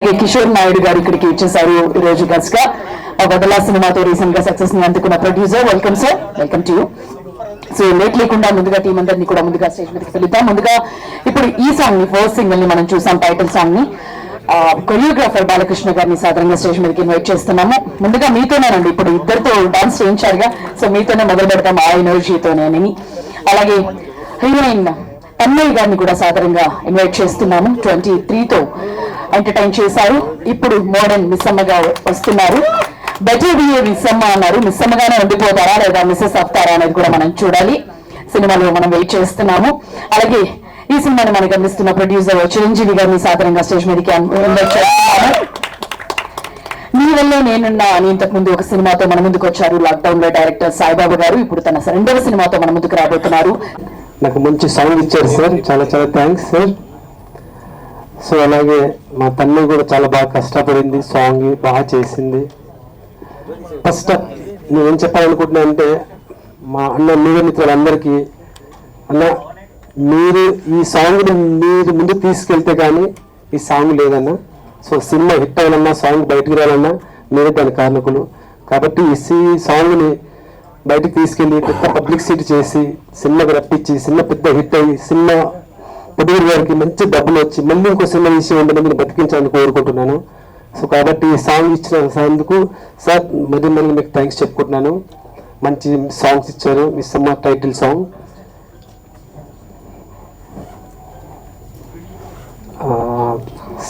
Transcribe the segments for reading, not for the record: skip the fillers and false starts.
కిషోర్ నాయుడు గారు ఇక్కడికి వచ్చేసారు ఈ రోజు గెస్ట్ గా వదలా సినిమాతో రీసెంట్ గా సక్సెస్ ని అందుకున్న producer. Welcome sir, welcome to you. So late లేకుండా ముందుగా టీం అందరినీ కూడా ముందుగా స్టేజ్ మీదకి వెళ్తాం. ముందుగా ఇప్పుడు ఈ సాంగ్ ని ఫస్ట్ సింగిల్ ని మనం చూసాం, టైటిల్ సాంగ్ ని. కొరియోగ్రాఫర్ బాలకృష్ణ గారిని సాధారణంగా స్టేజ్ మీదకి ఇన్వైట్ చేస్తున్నాము. ముందుగా మీతోనేనండి, ఇప్పుడు ఇద్దరితో డాన్స్ చేయించారుగా, సో మీతోనే మొదలు పెడతాం ఆ ఎనర్జీతోనే. అలాగే హీరోయిన్ తన్మయ్య గారిని కూడా సాధారణంగా ఇన్వైట్ చేస్తున్నాము. 23తో ఎంటర్టైన్ చేశారు. ఇప్పుడు మోడర్న్ మిస్సమ్మగా వస్తున్నారు. బెటర్ బిహేవ్ మిస్సమ్మ అన్నారు. మిస్సమ్మగానే ఉండిపోతారా లేదా మిస్సెస్ అవుతారా అనేది కూడా మనం చూడాలి. సినిమాలో మనం వెయిట్ చేస్తున్నాము. అలాగే ఈ సినిమాని మనకు అందిస్తున్న ప్రొడ్యూసర్ చిరంజీవి గారిని సాధారణంగా స్టేజ్ మీదకి ఇన్వైట్ చేస్తున్నాము. మీ వల్లే నేనున్నా అని ఇంతకు ముందు ఒక సినిమాతో మన ముందుకు వచ్చారు. లాక్డౌన్ లో డైరెక్టర్ సాయిబాబు గారు ఇప్పుడు తన రెండవ సినిమాతో మన ముందుకు రాబోతున్నారు. నాకు మంచి సాంగ్ ఇచ్చారు సార్, చాలా చాలా థ్యాంక్స్ సార్. సో అలాగే మా తల్లి కూడా చాలా బాగా కష్టపడింది, సాంగ్ బాగా చేసింది. ఫస్ట్ నేనేం చెప్పాలనుకుంటున్నా అంటే మా అన్న మీడియా మిత్రులందరికీ, అన్న మీరు ఈ సాంగ్ని మీరు ముందు తీసుకెళ్తే కానీ ఈ సాంగ్ లేదన్నా. సో సినిమా హిట్ అవ్వాలన్నా, సాంగ్ బయటకు రావాలన్నా మీరే దాని కారణకులు. కాబట్టి ఈ సాంగ్ని బయటకు తీసుకెళ్ళి పెద్ద పబ్లిసిటీ చేసి సినిమాకి రప్పించి సినిమా పెద్ద హిట్ అయ్యి సినిమా ప్రొడ్యూసర్ గారికి మంచి డబ్బులు వచ్చి మళ్ళీ ఇంకో సినిమా విషయం ఉందని నేను బతికించాలని కోరుకుంటున్నాను. సో కాబట్టి ఈ సాంగ్ ఇచ్చినందుకు సార్ మళ్ళీ మీకు థ్యాంక్స్ చెప్పుకుంటున్నాను. మంచి సాంగ్స్ ఇచ్చారు. మీ cinema title song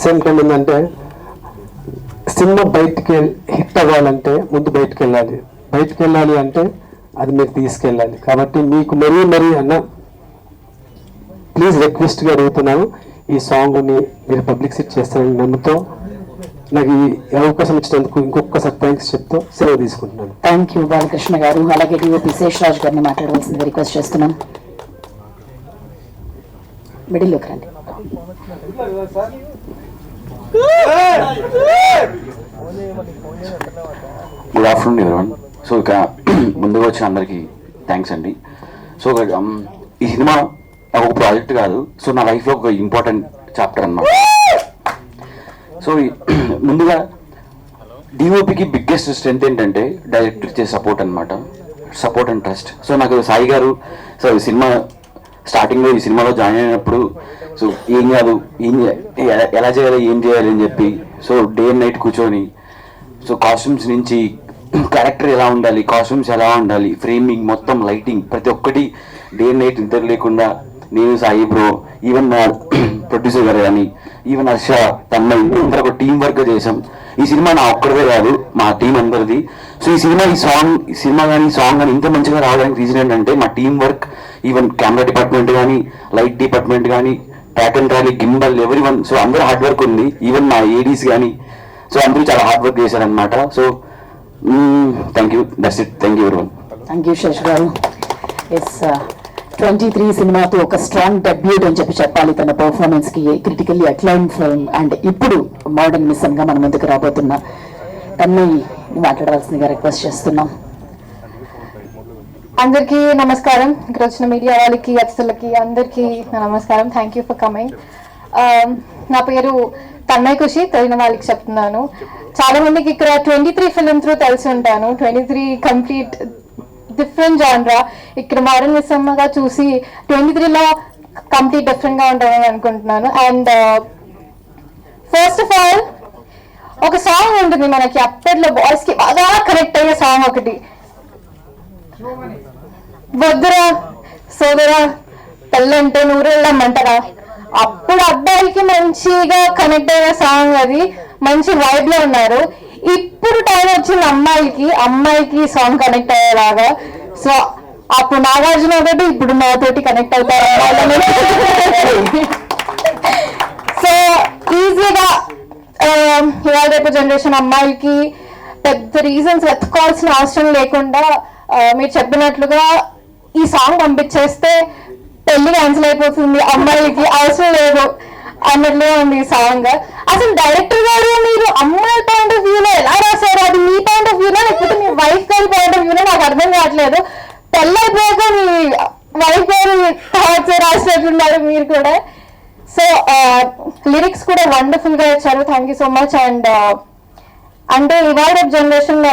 same time ఏంటంటే సినిమా బయటికి హిట్ అవ్వాలంటే ముందు బయటకు వెళ్ళాలి అంటే అది మీరు తీసుకెళ్ళాలి. కాబట్టి మీకు మరీ అన్న ప్లీజ్ రిక్వెస్ట్గా అడుగుతున్నాను, ఈ సాంగ్ని మీరు పబ్లిసిటీ చేస్తారని నమ్ముతూ నాకు ఈ అవకాశం ఇచ్చినందుకు ఇంకొకసారి థ్యాంక్స్ చెప్తూ సెలవు తీసుకుంటున్నాను. థ్యాంక్ యూ బాలకృష్ణ గారు. అలాగే డిఓపి శేషరాజ్ గారిని మాట్లాడవలసింది రిక్వెస్ట్ చేస్తున్నాం. మిడిల్లోకి రండి. Good afternoon everyone. సో ఇక ముందుగా వచ్చిన అందరికీ థ్యాంక్స్ అండి. సో ఈ సినిమా నాకు ఒక ప్రాజెక్ట్ కాదు, సో నా లైఫ్లో ఒక ఇంపార్టెంట్ చాప్టర్ అన్నమాట. సో ముందుగా డిఓపికి బిగ్గెస్ట్ స్ట్రెంత్ ఏంటంటే డైరెక్టర్ ఇచ్చే సపోర్ట్ అనమాట, సపోర్ట్ అండ్ ట్రస్ట్. సో నాకు సాయి గారు సో ఈ సినిమా స్టార్టింగ్లో ఈ సినిమాలో జాయిన్ అయినప్పుడు సో ఏం కాదు, ఎలా చేయాలి ఏం చేయాలి అని చెప్పి సో డే అండ్ నైట్ కూర్చొని సో కాస్ట్యూమ్స్ నుంచి క్యారెక్టర్ ఎలా ఉండాలి, కాస్ట్యూమ్స్ ఎలా ఉండాలి, ఫ్రేమింగ్ మొత్తం లైటింగ్ ప్రతి ఒక్కటి డే అండ్ నైట్ నిద్ర లేకుండా నేను సాయి బ్రో ఈవెన్ మా ప్రొడ్యూసర్ గారు కానీ ఈవెన్ హర్ష తన్మయ్ అందరూ ఒక టీం వర్క్ చేసాం. ఈ సినిమా నా ఒక్కడిదే కాదు, మా టీం అందరిది. సో ఈ సినిమా కానీ సాంగ్ కానీ ఇంత మంచిగా రావడానికి రీజన్ ఏంటంటే మా team work. Even camera department కానీ లైట్ డిపార్ట్మెంట్ కానీ track and trolley gimbal every one, so అందరూ హార్డ్ వర్క్ ఉంది. ఈవెన్ మా ఏడీస్ కానీ సో అందరూ చాలా హార్డ్ వర్క్ చేశారనమాట. So thank you, that's it. Thank you everyone. Thank you Shesh garu. ఎస్ 23 సినిమాతో ఒక స్ట్రాంగ్ డెబ్యూట్ అని చెప్పాలి. తన పర్ఫార్మెన్స్ కి క్రిటికల్లీ అక్లైమ్ ఫిల్మ్ అండ్ ఇప్పుడు మోడర్న్ మిషన్ గా మన ముందుకు రాబోతున్న తన్మయ్ మాట్లాడవలసిందిగా రిక్వెస్ట్ చేస్తున్నాం. అందరికీ నమస్కారం. ఇక్కడ వచ్చిన మీడియా వాళ్ళకి అతిథులకి అందరికీ నమస్కారం. Thank you for coming. నా పేరు తన్మయ్ ఖుషి, తెలియని వాళ్ళకి చెప్తున్నాను. చాలా మందికి ఇక్కడ 23 ఫిల్మ్ త్రూ తెలిసి ఉంటాను. 23 కంప్లీట్ డిఫరెంట్ జాన్రా. ఇక్కడ మోడర్న్ మిస్సమ్మగా చూసి 23లో కంప్లీట్ డిఫరెంట్ గా ఉంటానని అనుకుంటున్నాను. అండ్ ఫస్ట్ ఆఫ్ ఆల్ ఒక సాంగ్ ఉంటుంది మనకి అప్పట్లో బాయ్స్ కి బాగా కనెక్ట్ అయ్యే సాంగ్ ఒకటి, వద్దురా సోదరా పెళ్ళంటే నూరెళ్ళమంటారా. అప్పుడు అబ్బాయికి మంచిగా కనెక్ట్ అయిన సాంగ్ అది, మంచి వైబ్ లో ఉన్నారు. ఇప్పుడు టైం వచ్చిన అమ్మాయికి సాంగ్ కనెక్ట్ అయ్యేలాగా. సో అప్పుడు నాగార్జున ఒకటి, ఇప్పుడు నాతోటి కనెక్ట్ అవుతారు. సో ఈజీగా ఇవాళ రేపు జనరేషన్ అమ్మాయిలకి పెద్ద రీజన్స్ వెతుక్కోవాల్సిన అవసరం లేకుండా మీరు చెప్పినట్లుగా ఈ సాంగ్ పంపించేస్తే పెళ్లి క్యాన్సిల్ అయిపోతుంది, అమ్మాయికి అవసరం లేదు అన్నట్లే ఉంది ఈ సాంగ్. అసలు డైరెక్టర్ గారు మీరు అమ్మాయి పాయింట్ ఆఫ్ వ్యూలో ఎలా రాశారు? అది మీ పాయింట్ ఆఫ్ వ్యూలో లేకపోతే మీ వైఫ్ గారి పాయింట్ ఆఫ్ వ్యూలో నాకు అర్థం కావట్లేదు. పెళ్ళైపోయాక మీ వైఫ్ గారు థాట్స్ రాసినట్లున్నారు మీరు కూడా. సో లిరిక్స్ కూడా వండర్ఫుల్ గా ఇచ్చారు. Thank you so much. And అంటే ఇవాళ జనరేషన్ లో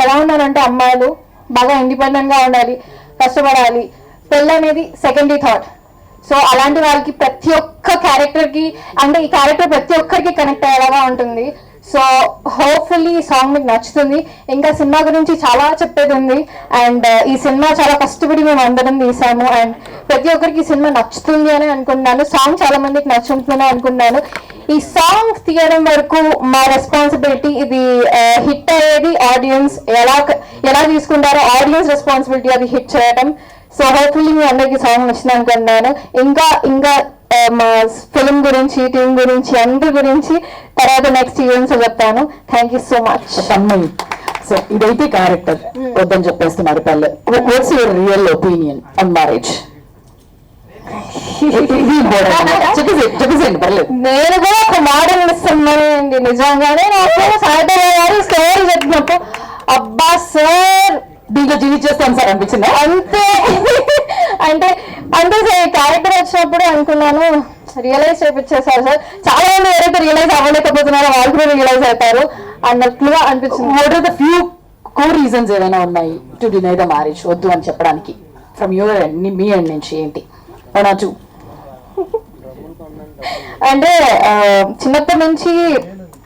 ఎలా ఉన్నారంటే అమ్మాయిలు బాగా ఇండిపెండెంట్ గా ఉండాలి, కష్టపడాలి, పెళ్ళి అనేది సెకండరీ థాట్. సో అలాంటి వాళ్ళకి ప్రతి ఒక్క క్యారెక్టర్ కి అంటే ఈ క్యారెక్టర్ ప్రతి ఒక్కరికి కనెక్ట్ అయ్యేలాగా ఉంటుంది. సో హోప్ఫుల్లీ ఈ సాంగ్ మీకు నచ్చుతుంది. ఇంకా సినిమా గురించి చాలా చెప్పేది ఉంది. అండ్ ఈ సినిమా చాలా కష్టపడి మేము అందరం తీసాము. అండ్ ప్రతి ఒక్కరికి ఈ సినిమా నచ్చుతుంది అని అనుకుంటున్నాను. సాంగ్ చాలా మందికి నచ్చుతుందని అనుకుంటున్నాను. ఈ సాంగ్ తీయడం వరకు మా రెస్పాన్సిబిలిటీ. ఇది హిట్ అయ్యేది ఆడియన్స్ ఎలా తీసుకుంటారో ఆడియన్స్ రెస్పాన్సిబిలిటీ అది హిట్ చేయడం. సో హోప్ఫుల్లీ మీ అందరికి సాంగ్ నచ్చింది అనుకుంటున్నాను. ఇంకా మా ఫిలిం గురించి, టీం గురించి, అందరి గురించి తర్వాత నెక్స్ట్ ఈవెంట్స్ చెప్తాను. Thank you so much. So ఇదైతే క్యారెక్టర్ వద్దని చెప్పేస్తున్నారు పల్లె. What's your real opinion on marriage? చెప్పేసేయండి పర్లేదు. నేను కూడా ఒక మోడల్ ఇస్తున్నానండి. నిజంగానే నాకు సాయిబాబా గారు స్టోరీ చెప్పినప్పుడు అబ్బా సార్ దీంట్లో జీవించేస్తాను సార్ అనిపించింది. అంతే అంటే క్యారెక్టర్ వచ్చినప్పుడు అనుకున్నాను రియలైజ్ చేయించేసారు సార్. చాలా మంది ఎవరైతే రియలైజ్ అవ్వలేకపోతున్నారో వాళ్ళు కూడా రియలైజ్ అవుతారు అన్నట్లుగా అనిపించింది. What are the few core reasons ఏమైనా ఉన్నాయి టు డినై ద మ్యారేజ్ వద్దు అని చెప్పడానికి ఫ్రమ్ యువర్ ఎండ్, మీ ఎండ్ నుంచి ఏంటి? టూ. అంటే చిన్నప్పటి నుంచి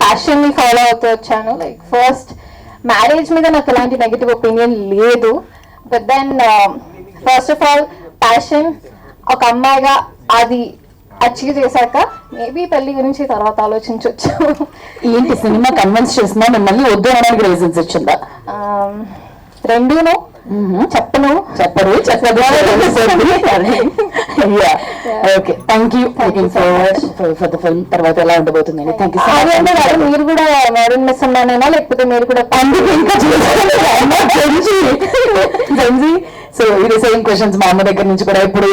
ప్యాషన్ ని ఫాలో అవుతూ వచ్చాను. లైక్ ఫస్ట్ మ్యారేజ్ మీద నాకు ఎలాంటి నెగిటివ్ ఒపీనియన్ లేదు. But then first of all passion ఒక అమ్మాయిగా అది అచీవ్ చేశాక మేబీ పెళ్లి గురించి తర్వాత ఆలోచించవచ్చు. ఏంటి సినిమా కన్విన్స్ చేసిందా మిమ్మల్ని వద్దు అనడానికి రీజన్స్ ఇచ్చిందా? రెండూను చెప్పరు. Okay, thank you for the film. తర్వాత ఎలా ఉండబోతుందండి? Thank you so much. మీరు కూడా మోడర్న్ మిస్ అన్నానేనా లేకపోతే మీరు కూడా సో ఇది సేమ్ క్వశ్చన్స్ మా అమ్మ దగ్గర నుంచి కూడా ఎప్పుడు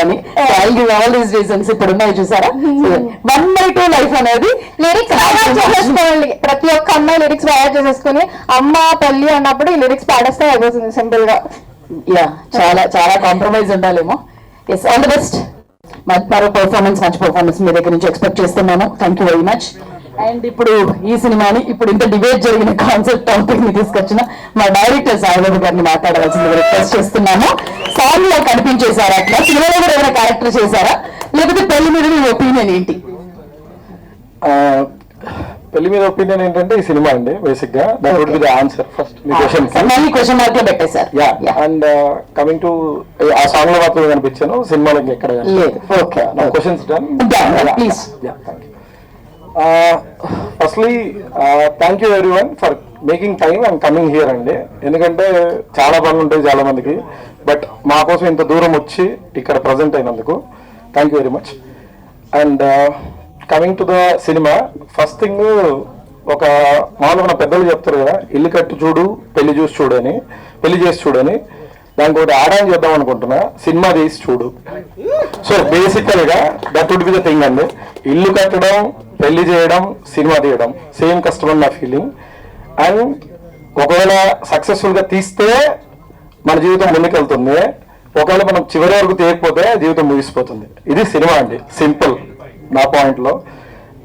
అని. ఆల్ దీస్ రీజన్స్ ఇప్పుడు ఉన్నాయి చూసారా. 1/2 లైఫ్ అనేది లిరిక్స్ చేసేసుకోవాలి. ప్రతి ఒక్క అమ్మాయి లిరిక్స్ బాగా చేసేసుకుని అమ్మ పెళ్లి అన్నప్పుడు ఈ లిరిక్స్ పాడేస్తే అయిపోతుంది సింపుల్ గా. యా, చాలా కాంప్రమైజ్ ఉండాలేమో. Yes, all the best. మంచి పర్ఫార్మెన్స్ మీ దగ్గర నుంచి ఎక్స్పెక్ట్ చేస్తున్నాను. Thank you very much. And ఇప్పుడు ఈ సినిమాని ఇంత డిబేట్ జరిగిన కాన్సెప్ట్ టాపిక్ ని తీసుకొచ్చిన మా డైరెక్టర్ సాయిబాబు గారిని మాట్లాడవలసింది రిక్వెస్ట్ చేస్తున్నాము. సాంగ్ లో కనిపించేశారా? అట్లా సినిమాలో కూడా ఏమైనా క్యారెక్టర్ చేశారా? లేకపోతే పెళ్లి మీద మీ ఒపీనియన్ ఏంటి? పెళ్లి మీద ఒపీనియన్ ఏంటంటే ఈ సినిమా అండి బేసిక్ గా. That would be the answer first మీ క్వశ్చన్. మళ్ళీ క్వశ్చన్ మార్క్ లో పెట్టేశారు. అండ్ కమింగ్ టు ఆ సాంగ్ లో మాత్రమే కనిపించాను, సినిమాలో ఎక్కడ లేదు. Okay, questions done please. Firstly thank you everyone for making time and coming here అండి. ఎందుకంటే చాలా పనులు ఉంటాయి చాలా మందికి, బట్ మా కోసం ఇంత దూరం వచ్చి ఇక్కడ ప్రజెంట్ అయినందుకు thank you very much. And coming to the cinema, first thing ఒక మామూలుగా మన పెద్దలు చెప్తారు కదా, ఇల్లు కట్టి చూడు పెళ్లి చేసి చూడని. దానికి ఒకటి యాడ్ ఆన్ చేద్దాం అనుకుంటున్నా, సినిమా తీసి చూడు. సో బేసికల్గా that would be the thing అండి. ఇల్లు కట్టడం, పెళ్లి చేయడం, సినిమా తీయడం సేమ్ కష్టం నా ఫీలింగ్. అండ్ ఒకవేళ సక్సెస్ఫుల్ గా తీస్తే మన జీవితం ముందుకెళ్తుంది, ఒకవేళ మనం చివరి వరకు తీయకపోతే జీవితం ముగిసిపోతుంది. ఇది సినిమా అండి, సింపుల్ నా పాయింట్ లో.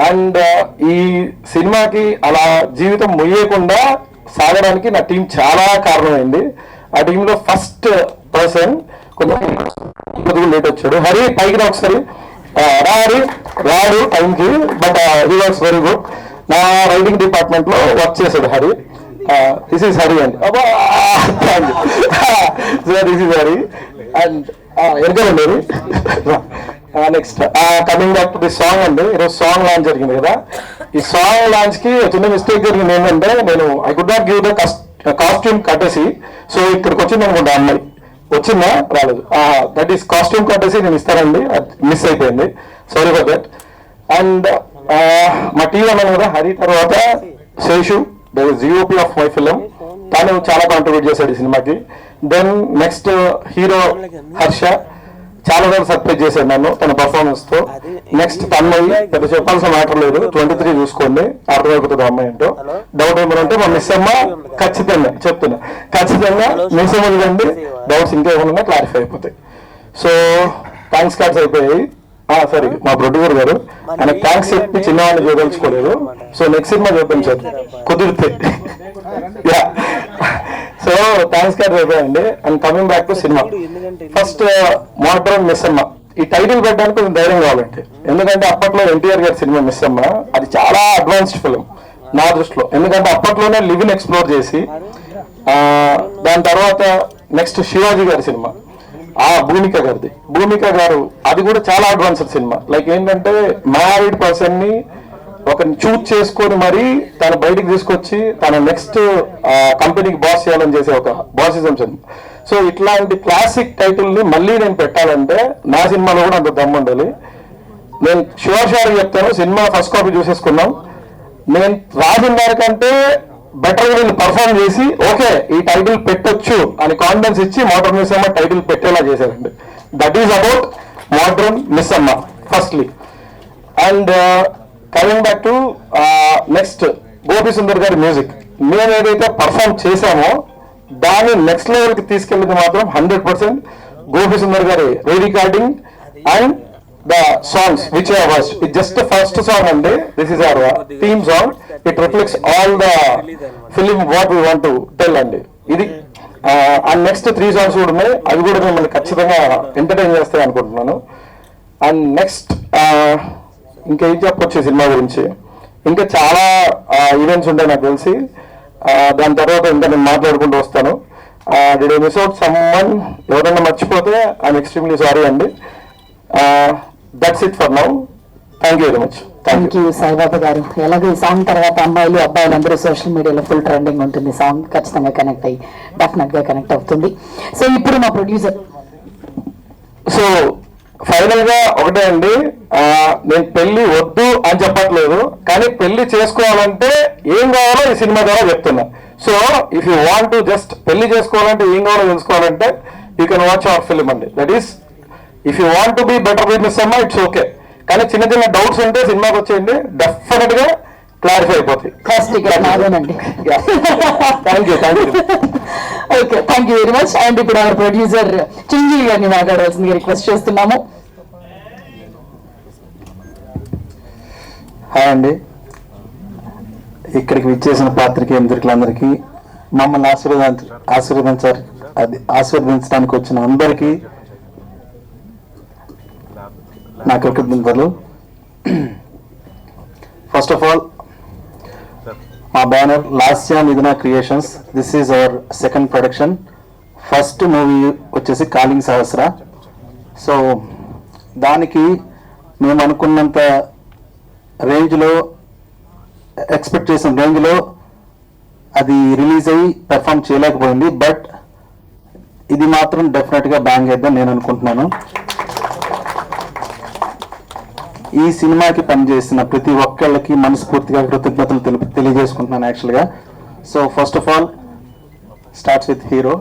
అండ్ ఈ సినిమాకి అలా జీవితం ముయ్యకుండా సాగడానికి నా టీం చాలా కారణమైంది. ఆ టీంలో ఫస్ట్ పర్సన్ కొంచెం లేట్ వచ్చాడు, హరి పైకి రా ఒకసారి. రాడు టైంకి, but he works very good. నా రైటింగ్ డిపార్ట్మెంట్ లో వర్క్ చేశాడు హరి. దిస్ ఈస్ హరి అండి. This is Hari. అండ్ ఎరగండి next coming back to the song అండి. ఈరోజు సాంగ్ లాంచ్ జరిగింది కదా. ఈ సాంగ్ లాంచ్ కి చిన్న మిస్టేక్ జరిగింది ఏంటంటే, I could not give the costume courtesy. So ఇక్కడికి వచ్చింది అనుకుంటా అమ్మాయి, వచ్చిందా రాలేదు. దట్ ఈస్ కాస్ట్యూమ్ కటసీ నేను ఇస్తానండి, మిస్ అయిపోయింది, సారీ ఫర్ దట్. అండ్ మా టీం అన్నాను కదా, హరి తర్వాత Seshu, the GOP of my film, తను చాలా కాంట్రిబ్యూట్ చేశాడు ఈ సినిమాకి. దెన్ నెక్స్ట్ హీరో హర్ష చాలా రోజులు సర్ప్రైజ్ చేశాడు నన్ను తన పర్ఫార్మెన్స్ తో. నెక్స్ట్ తన్మయి, పెద్ద చెప్పాల్సిన మ్యాటర్ లేదు, 23 చూసుకోండి అర్థమైపోతుంది అమ్మాయి ఏంటో. డౌట్ ఏమంటే మా మిస్ అమ్మ ఖచ్చితంగా మిస్ అమ్మ రండి, డౌట్స్ ఇంకేమన్నా క్లారిఫై అయిపోతాయి. సో థ్యాంక్స్ కార్డ్స్ అయిపోయాయి. సారీ మా ప్రొడ్యూసర్ గారు ఆయన థ్యాంక్స్ చెప్పి చిన్నవాడిని చూదలుచుకోలేదు. సో నెక్స్ట్ సినిమా చూద్దాం సార్ కుదిరితే. సో థ్యాంక్స్ గారు చెప్పాయండి. And coming back to cinema, first modern Missamma ఈ టైటిల్ పెట్టడానికి కొంచెం ధైర్యం కావాలంటే, ఎందుకంటే అప్పట్లో ఎన్టీఆర్ గారి సినిమా మిస్సమ్మ అది చాలా అడ్వాన్స్డ్ ఫిలిం నా దృష్టిలో. ఎందుకంటే అప్పట్లోనే లివిన్ ఎక్స్ప్లోర్ చేసి దాని తర్వాత నెక్స్ట్ శివాజీ గారి సినిమా భూమిక గారు అది కూడా చాలా అడ్వాన్స్డ్ సినిమా. లైక్ ఏంటంటే మ్యారీడ్ పర్సన్ ని ఒకరిని చూజ్ చేసుకొని మరీ తను బయటికి తీసుకొచ్చి తన నెక్స్ట్ కంపెనీకి బాస్ చేయాలని చేసే ఒక బాసిజం సినిమా. సో ఇట్లాంటి క్లాసిక్ టైటిల్ ని మళ్ళీ నేను పెట్టాలంటే నా సినిమాలో కూడా అంత దమ్ము ఉండాలి. నేను షూర్ చెప్తాను, సినిమా ఫస్ట్ కాపీ చూసేసుకున్నాం. నేను రాసిన దానికంటే బెటర్ గా పర్ఫార్మ్ చేసి ఓకే ఈ టైటిల్ పెట్టొచ్చు అని కాన్ఫిడెన్స్ ఇచ్చి మోడ్రన్ మిస్సమ్మ టైటిల్ పెట్టేలా చేశారండి. That is about modern Missamma firstly. And coming back to next Gopi Sundar గారి మ్యూజిక్, మేము ఏదైతే పర్ఫార్మ్ చేశామో దాన్ని నెక్స్ట్ లెవెల్ కి తీసుకెళ్ళింది మాత్రం 100% గోపి సుందర్ గారి re-recording and the songs which I watched. It's just the first song and this is our theme song. It reflects all the film what we want to tell and ఇది and next 3 songs కూడా ఉన్నాయి, అవి కూడా మిమ్మల్ని ఖచ్చితంగా entertain చేస్తాయి అనుకుంటున్నాను. And next ఇంకేం చెప్పొచ్చు సినిమా గురించి, ఇంకా చాలా ఈవెంట్స్ ఉంటాయి నాకు తెలిసి. దాని తర్వాత ఇంకా నేను మాట్లాడుకుంటూ వస్తాను. Did I miss out someone, ఎవరైనా మర్చిపోతే ఐఎమ్ ఎక్స్ట్రీమ్లీ సారీ అండి. That's it for now. Thank you very much. Thank you Saibaba గారు. ఎలాగో ఈ సాంగ్ తర్వాత అమ్మాయిలు అబ్బాయిలు అందరూ సోషల్ మీడియాలో ఫుల్ ట్రెండింగ్ ఉంటుంది. సాంగ్ ఖచ్చితంగా కనెక్ట్ అయ్యి డెఫినెట్ గా కనెక్ట్ అవుతుంది. సో ఇప్పుడు మా ప్రొడ్యూసర్. సో ఫైనల్ గా ఒకటే అండి, నేను పెళ్లి వద్దు అని చెప్పట్లేదు, కానీ పెళ్లి చేసుకోవాలంటే ఏం కావాలో ఈ సినిమా ద్వారా చెప్తున్నా. So if you want to just పెళ్లి చేసుకోవాలంటే ఏం కావాలో తెలుసుకోవాలంటే you can watch our film అండి. That is if you want to be better with Missamma it's okay, కానీ చిన్న చిన్న డౌట్స్ ఉంటే సినిమాకి వచ్చేయండి, డెఫినెట్ గా క్లారిఫై అయిపోతాయి. Okay, thank you very much. And ఇప్పుడు అవర్ ప్రొడ్యూసర్ చిరంజీవి గారిని మాట్లాడవలసిందిగా రిక్వెస్ట్ చేస్తున్నాము. హాయ్ అండి, ఇక్కడికి విచ్చేసిన పాత్రికేయులందరికీ మమ్మల్ని ఆశీర్వదించడానికి వచ్చిన అందరికీ నా కృతజ్ఞతలు. ఫస్ట్ ఆఫ్ ఆల్ మా బ్యానర్ లాస్యా మిథున creations, this is our second production. First movie వచ్చేసి కాలింగ్ సహస్ర. సో దానికి మేము అనుకున్నంత రేంజ్లో, ఎక్స్పెక్ట్ చేసిన రేంజ్లో అది రిలీజ్ అయ్యి పెర్ఫామ్ చేయలేకపోయింది. బట్ ఇది మాత్రం డెఫినెట్గా బ్యాంగ్ అయిద్దని నేను అనుకుంటున్నాను. ఈ సినిమాకి పనిచేసిన ప్రతి ఒక్కళ్ళకి మనస్ఫూర్తిగా కృతజ్ఞతలు తెలియజేసుకుంటున్నాను యాక్చువల్గా. So first of all starts with hero.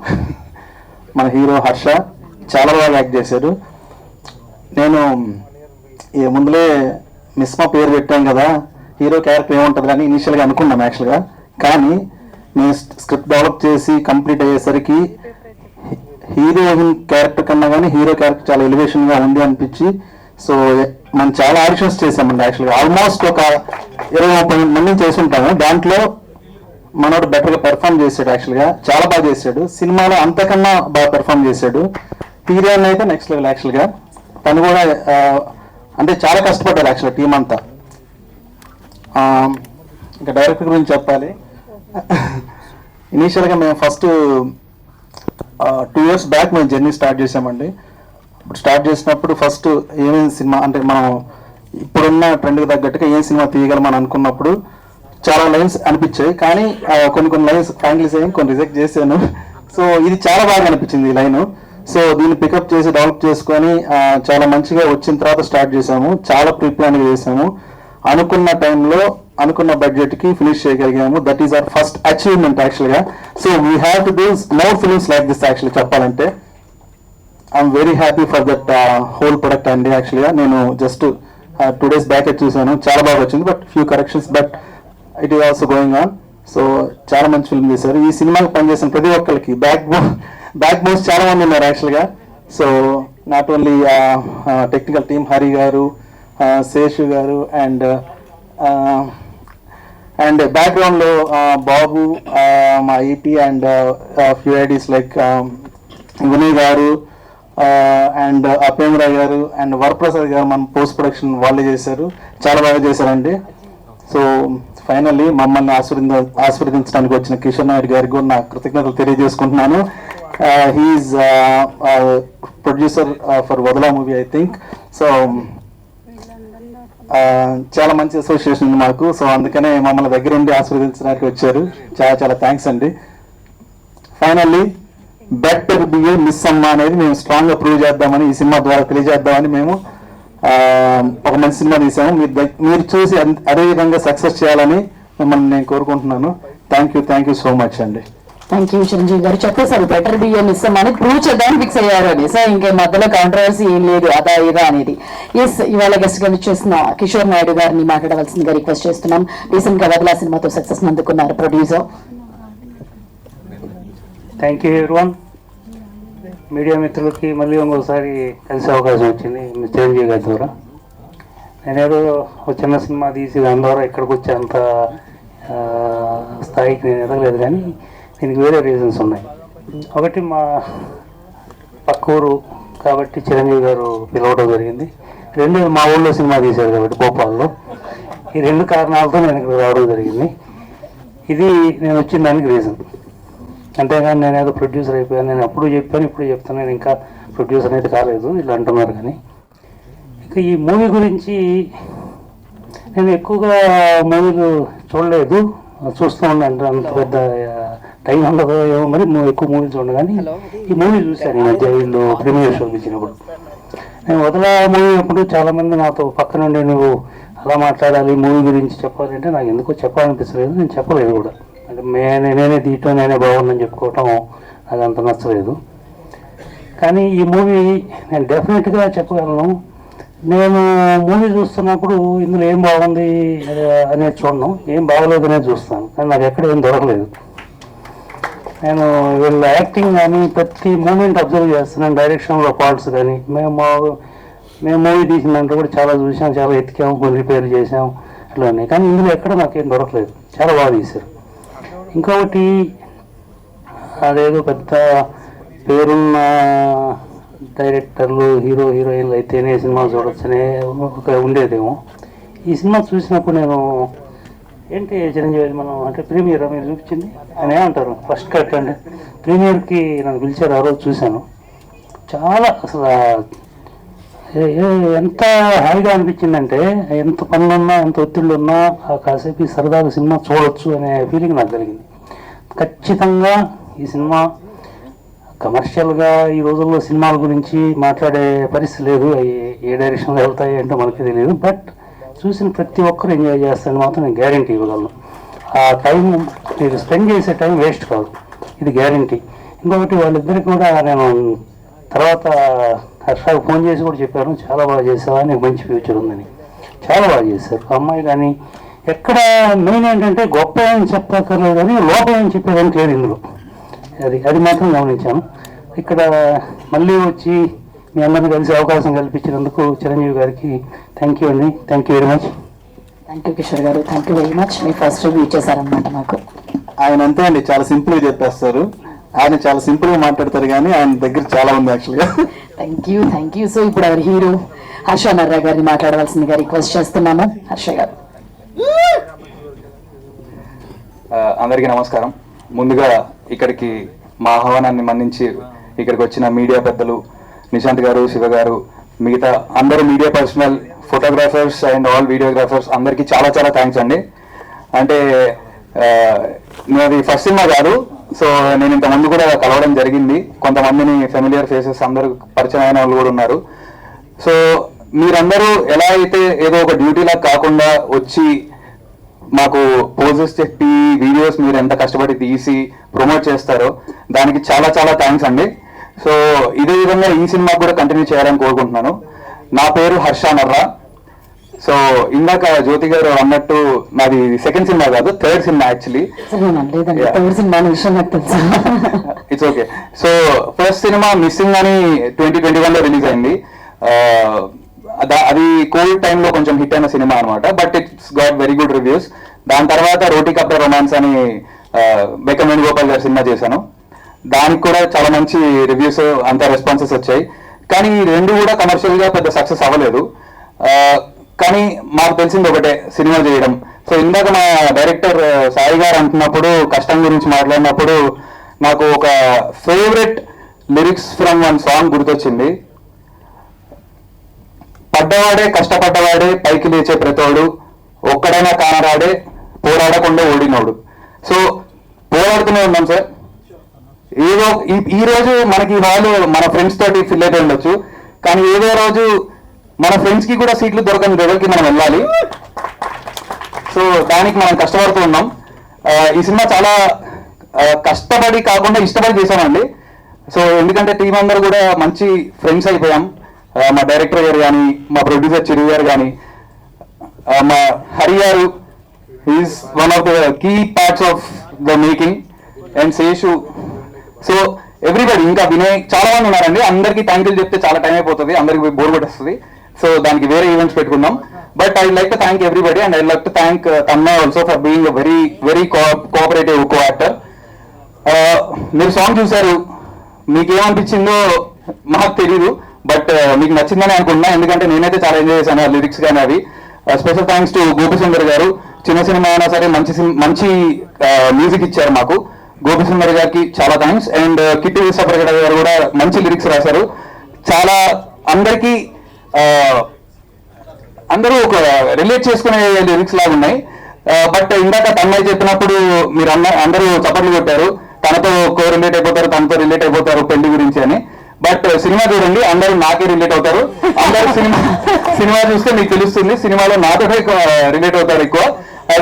మన హీరో హర్ష చాలా బాగా యాక్ట్ చేశాడు. నేను ముందులే మిస్మా పేరు పెట్టాం కదా, హీరో క్యారెక్టర్ ఏముంటుంది అని ఇనిషియల్గా అనుకున్నాను యాక్చువల్గా. కానీ నేను స్క్రిప్ట్ డెవలప్ చేసి కంప్లీట్ అయ్యేసరికి హీరోయిన్ క్యారెక్టర్ కన్నా కానీ హీరో క్యారెక్టర్ చాలా ఎలివేషన్గా ఉంది అనిపించి, సో మనం చాలా ఆడిషన్స్ చేసామండి యాక్చువల్గా. ఆల్మోస్ట్ ఒక 20-30 మందిని చేసి ఉంటాము. దాంట్లో మనోడు బెటర్గా పెర్ఫామ్ చేశాడు యాక్చువల్గా, చాలా బాగా చేశాడు. సినిమాలో అంతకన్నా బాగా పెర్ఫామ్ చేశాడు. హీరోయిన్ అయితే నెక్స్ట్ లెవెల్ యాక్చువల్గా. తను కూడా అంటే చాలా కష్టపడ్డారు యాక్చువల్గా టీం అంతా. ఇంకా డైరెక్టర్ గురించి చెప్పాలి. ఇనీషియల్గా మేము ఫస్ట్ 2 years బ్యాక్ మేము జర్నీ స్టార్ట్ చేసామండి. ఇప్పుడు స్టార్ట్ చేసినప్పుడు ఫస్ట్ ఏమేమి సినిమా అంటే మనం ఇప్పుడున్న ట్రెండ్కి తగ్గట్టుగా ఏం సినిమా తీయగలమని అనుకున్నప్పుడు చాలా లైన్స్ అనిపించాయి. కానీ కొన్ని లైన్స్ ఫైనలైజ్ అయ్యి కొన్ని రిజెక్ట్ చేశాను. సో ఇది చాలా బాగా అనిపించింది ఈ లైన్. సో దీన్ని పికప్ చేసి డెవలప్ చేసుకొని చాలా మంచిగా వచ్చిన తర్వాత స్టార్ట్ చేసాము. చాలా ప్రీప్లాన్గా చేసాము. అనుకున్న టైంలో అనుకున్న బడ్జెట్కి ఫినిష్ చేయగలిగాము. That is our first achievement యాక్చువల్గా. So we have to do more films like this actually చెప్పాలంటే. I'm very happy for that whole product అండి యాక్చువల్గా. నేను జస్ట్ 2 days బ్యాక్ చూసాను, చాలా బాగా వచ్చింది. But few corrections, but it is also going on. So చాలా మంచి ఫిల్మ్ చేశారు. ఈ సినిమాకి పనిచేసిన ప్రతి ఒక్కరికి బ్యాక్ బోన్స్ చాలా మంది ఉన్నారు యాక్చువల్గా. So not only technical team Hari garu, Seshu garu and బ్యాక్గ్రౌండ్లో బాబు, మా ET and few IDs like Vinay garu and అపేంద్ర గారు అండ్ వరప్రసాద్ గారు మన పోస్ట్ ప్రొడక్షన్ వాళ్ళే చేశారు, చాలా బాగా చేశారండి. సో ఫైనల్లీ మమ్మల్ని ఆశీర్వదించడానికి వచ్చిన కిషోర్ నాయుడు గారికి కూడా నా కృతజ్ఞతలు తెలియజేసుకుంటున్నాను. హీఈస్ ప్రొడ్యూసర్ ఫర్ వదలా మూవీ ఐ థింక్. సో చాలా మంచి అసోసియేషన్ ఉంది మాకు. సో అందుకనే మమ్మల్ని దగ్గర ఉండి ఆశీర్వదించడానికి వచ్చారు. చాలా చాలా థ్యాంక్స్ అండి. ఫైనల్లీ బెటర్ బిఏ మిస్ అమ్మ అనేది మేము స్ట్రాంగ్గా ప్రూవ్ చేద్దామని, ఈ సినిమా ద్వారా తెలియజేద్దామని మేము ఒక మంచి సినిమా తీసాము. మీరు చూసి అదే విధంగా సక్సెస్ చేయాలని మిమ్మల్ని నేను కోరుకుంటున్నాను. థ్యాంక్ యూ సో మచ్ అండి. థ్యాంక్ యూ చిరంజీవి గారు. చెప్పేశారు బెటర్ బియ్యం ఇస్తాం అని, ప్రూవ్ చేద్దామని ఫిక్స్ అయ్యారు అని. సో ఇంకే మధ్యలో కాంట్రవర్సీ ఏం లేదు అదా ఇదా అనేది. ఎస్, ఇవాళ గెస్ట్ గా చేసిన కిషోర్ నాయుడు గారిని మాట్లాడవలసిందిగా రిక్వెస్ట్ చేస్తున్నాం. రీసెంట్ గా వదలా సినిమాతో సక్సెస్ అందుకున్నారు producer. Thank you everyone. Media మిత్రులకి మళ్ళీ ఇంకోసారి కలిసే అవకాశం వచ్చింది చిరంజీవి గారి ద్వారా. నేనేదో ఒక చిన్న సినిమా తీసి దాని ద్వారా ఇక్కడికి వచ్చే అంత స్థాయికి నేను ఎదగలేదు, కానీ దీనికి వేరే రీజన్స్ ఉన్నాయి. ఒకటి, మా పక్క ఊరు కాబట్టి చిరంజీవి గారు పిలవడం జరిగింది. రెండోది, మా ఊళ్ళో సినిమా తీశారు కాబట్టి భోపాల్లో. ఈ రెండు కారణాలతో నేను ఇక్కడ రావడం జరిగింది. ఇది నేను వచ్చిన దానికి రీజన్. అంతేగాని నేను ఏదో ప్రొడ్యూసర్ అయిపోయాను. నేను అప్పుడు చెప్పాను, ఇప్పుడు చెప్తాను, నేను ఇంకా ప్రొడ్యూసర్ అయితే కాలేదు ఇలా అంటున్నారు. కానీ ఇక ఈ మూవీ గురించి నేను ఎక్కువగా మూవీలు చూడలేదు, చూస్తూ ఉన్నాను. అంత పెద్ద టైం ఉండదు ఏమో, మరి ఎక్కువ మూవీలు చూడను. కానీ ఈ మూవీ చూశాను ఈ మధ్య వీళ్ళు ప్రీమియర్ షోకి ఇచ్చినప్పుడు. నేను వదలా మూవీ అప్పుడు చాలామంది నాతో పక్క నుండి నువ్వు అలా మాట్లాడాలి, మూవీ గురించి చెప్పాలంటే నాకు ఎందుకో చెప్పాలనిపించలేదు. నేను చెప్పలేదు కూడా. అంటే నేనే తీయటం, నేనే బాగుందని చెప్పుకోవటం నాకు అంత నచ్చలేదు. కానీ ఈ మూవీ నేను డెఫినెట్గా చెప్పగలను. నేను మూవీ చూస్తున్నప్పుడు ఇందులో ఏం బాగుంది అనేది చూడను, ఏం బాగలేదు అనేది చూస్తాను. కానీ నాకు ఎక్కడ ఏం దొరకలేదు. నేను వీళ్ళ యాక్టింగ్ కానీ ప్రతి మూమెంట్ అబ్జర్వ్ చేస్తున్నాను, డైరెక్షన్లో ఫాల్ట్స్ కానీ. మేము మూవీ తీసిన దాంట్లో కూడా చాలా చూసాం, చాలా ఎతికాము, కొన్ని రిపేర్ చేసాం, అట్లా ఉన్నాయి. కానీ ఇందులో ఎక్కడ నాకేం దొరకలేదు. చాలా బాగా తీశారు. ఇంకొకటి, అదేదో పెద్ద పేరున్న డైరెక్టర్లు, హీరోయిన్లు అయితేనే సినిమా చూడొచ్చనే ఒక ఉండేదేమో. ఈ సినిమా చూసినప్పుడు నేను ఏంటి చిరంజీవి మనం అంటే ప్రీమియర్ మీరు చూపించింది అని ఏమంటారు, ఫస్ట్ కట్ అంటే ప్రీమియర్కి నన్ను పిలిచారు. ఆ రోజు చూశాను. చాలా అసలు ఎంత హాయిగా అనిపించిందంటే, ఎంత పనులున్నా ఎంత ఒత్తిళ్ళు ఉన్నా కాసేపు సరదాగా సినిమా చూడొచ్చు అనే ఫీలింగ్ నాకు కలిగింది. ఖచ్చితంగా ఈ సినిమా కమర్షియల్గా ఈ రోజుల్లో సినిమాల గురించి మాట్లాడే పరిస్థితి లేదు. ఏ డైరెక్షన్లో వెళ్తాయి అంటే మనకి తెలియదు. బట్ చూసిన ప్రతి ఒక్కరు ఎంజాయ్ చేస్తారని మాత్రం నేను గ్యారంటీ ఇవ్వగలను. ఆ టైం మీరు స్పెండ్ చేసే టైం వేస్ట్ కాదు, ఇది గ్యారంటీ. ఇంకొకటి, వాళ్ళిద్దరికి కూడా నేను తర్వాత హర్షకు ఫోన్ చేసి కూడా చెప్పాను, చాలా బాగా చేసావా, నీకు మంచి ఫ్యూచర్ ఉందని. చాలా బాగా చేశారు అమ్మాయి. కానీ ఎక్కడ మెయిన్ ఏంటంటే గొప్ప ఏం చెప్పక్కర్లేదు, కానీ లోపం ఏం చెప్పేదానికి లేదు ఇందులో. అది మాత్రం గమనించాను. ఇక్కడ మళ్ళీ వచ్చి మీ అందరిని కలిసి అవకాశం కల్పించినందుకు చిరంజీవి గారికి థ్యాంక్ యూ అండి. Thank you very much. Thank you Kishore garu, thank you very much. మీ ఫస్ట్ రివ్యూ ఇచ్చేసారనమాట మాకు. ఆయన అంతే అండి, చాలా సింపుల్గా చెప్పేస్తారు. ఆయన చాలా సింపుల్గా మాట్లాడతారు, కానీ ఆయన దగ్గర చాలా ఉంది యాక్చువల్గా. Thank you. సో ఇప్పుడు ఎవరి హీరో హర్ష నర్రా గారిని మాట్లాడవలసిందిగా రిక్వెస్ట్ చేస్తున్నాము. హర్ష గారు. అందరికీ నమస్కారం. ముందుగా ఇక్కడికి మా ఆహ్వానాన్ని మన్నించి ఇక్కడికి వచ్చిన మీడియా పెద్దలు నిశాంత్ గారు, శివ గారు, మిగతా అందరూ media personal, photographers and all videographers అందరికీ చాలా చాలా థ్యాంక్స్ అండి. అంటే నాది ఫస్ట్ సినిమా కాదు. సో నేను ఇంతకుముందు కూడా కలవడం జరిగింది. కొంతమందిని ఫెమిలియర్ ఫేసెస్ అందరూ పరిచయం అయిన వాళ్ళు కూడా ఉన్నారు. సో మీరందరూ ఎలా అయితే ఏదో ఒక డ్యూటీలా కాకుండా వచ్చి మాకు పోజెస్ చెప్పి వీడియోస్ మీరు ఎంత కష్టపడి తీసి ప్రమోట్ చేస్తారో దానికి చాలా చాలా థ్యాంక్స్ అండి. సో ఇదే విధంగా ఈ సినిమా కూడా కంటిన్యూ చేయాలని కోరుకుంటున్నాను. నా పేరు హర్ష నర్రా. సో ఇందాక జ్యోతి గారు అన్నట్టు నాది సెకండ్ సినిమా కాదు, థర్డ్ సినిమా యాక్చువల్లీ. లేదండి, థర్డ్ సినిమా విషయం నాకు తెలుసు. It's okay. So first cinema missing అని 2021లో రిలీజ్ అయింది. అది కోవిడ్ టైంలో కొంచెం హిట్ అయిన సినిమా అనమాట, but it's got very good reviews. దాని తర్వాత రోటీ కప్డా రొమాన్స్ అని బెక్కం వేణుగోపాల్ గారి సినిమా చేశాను. దానికి కూడా చాలా మంచి రివ్యూస్ అంతా రెస్పాన్సెస్ వచ్చాయి. కానీ ఈ రెండు కూడా కమర్షియల్గా పెద్ద సక్సెస్ అవ్వలేదు. కానీ మాకు తెలిసింది ఒకటే, సినిమా చేయడం. సో ఇందాక మా డైరెక్టర్ సాయి గారు అంటున్నప్పుడు, కష్టం గురించి మాట్లాడినప్పుడు నాకు ఒక favourite lyrics from one song గుర్తొచ్చింది. పడ్డవాడే కష్టపడ్డవాడే పైకి లేచే ప్రతోడు, ఒక్కడైనా కానరాడే పోరాడకుండా ఓడినోడు. సో పోరాడుతూనే ఉన్నాం సార్. ఏదో ఈ రోజు మనకి వాళ్ళు మన ఫ్రెండ్స్ తోటి ఫిల్ అయిపోయి ఉండొచ్చు, కానీ ఏదో రోజు మన ఫ్రెండ్స్ కి కూడా సీట్లు దొరకని లెవెల్కి మనం వెళ్ళాలి. సో దానికి మనం కష్టపడుతూ ఉన్నాం. ఈ సినిమా చాలా కష్టపడి కాకుండా ఇష్టపడి చేశామండి. సో ఎందుకంటే టీం అందరూ కూడా మంచి ఫ్రెండ్స్ అయిపోయాం. మా డైరెక్టర్ గారు కానీ, మా ప్రొడ్యూసర్ చిరు గారు కానీ, మా Hari garu is one of the key parts of the making, and Seshu. So everybody, ఇంకా వినయ్, చాలా మంది ఉన్నారండి. అందరికీ థ్యాంక్ యూ చెప్తే చాలా టైం అయిపోతుంది, అందరికి బోర్ కొట్టేస్తుంది. సో దానికి వేరే ఈవెంట్స్ పెట్టుకుందాం. But I like to thank everybody, and I like to thank Tanmay also for being very very cooperative co actor. మీరు సాంగ్ చూశారు, మీకేమనిపించిందో మాకు తెలీదు, బట్ మీకు నచ్చిందని అనుకుంటున్నా. ఎందుకంటే నేనైతే చాలా ఎంజాయ్ చేశాను ఆ లిరిక్స్ కానీ అవి. స్పెషల్ థ్యాంక్స్ టు గోపిసుందర్ గారు. చిన్న సినిమా అయినా సరే మంచి మ్యూజిక్ ఇచ్చారు మాకు. గోపిసుందర్ గారికి చాలా థ్యాంక్స్. అండ్ కిట్టి విశ్వప్రగడ గారు కూడా మంచి లిరిక్స్ రాశారు. చాలా అందరికీ అందరూ ఒక రిలేట్ చేసుకునే లిరిక్స్ లాగా ఉన్నాయి. బట్ ఇందాక తన్మయ్ చెప్పినప్పుడు మీరు అందరూ చప్పట్లు కొట్టారు, తనతో రిలేట్ అయిపోతారు, తనతో రిలేట్ అయిపోతారు పెళ్లి గురించి అని. బట్ సినిమా చూడండి, అందరూ నాకే రిలేట్ అవుతారు. అందరూ సినిమా చూస్తే మీకు తెలుస్తుంది, సినిమాలో నాతోనే రిలేట్ అవుతారు ఎక్కువ. I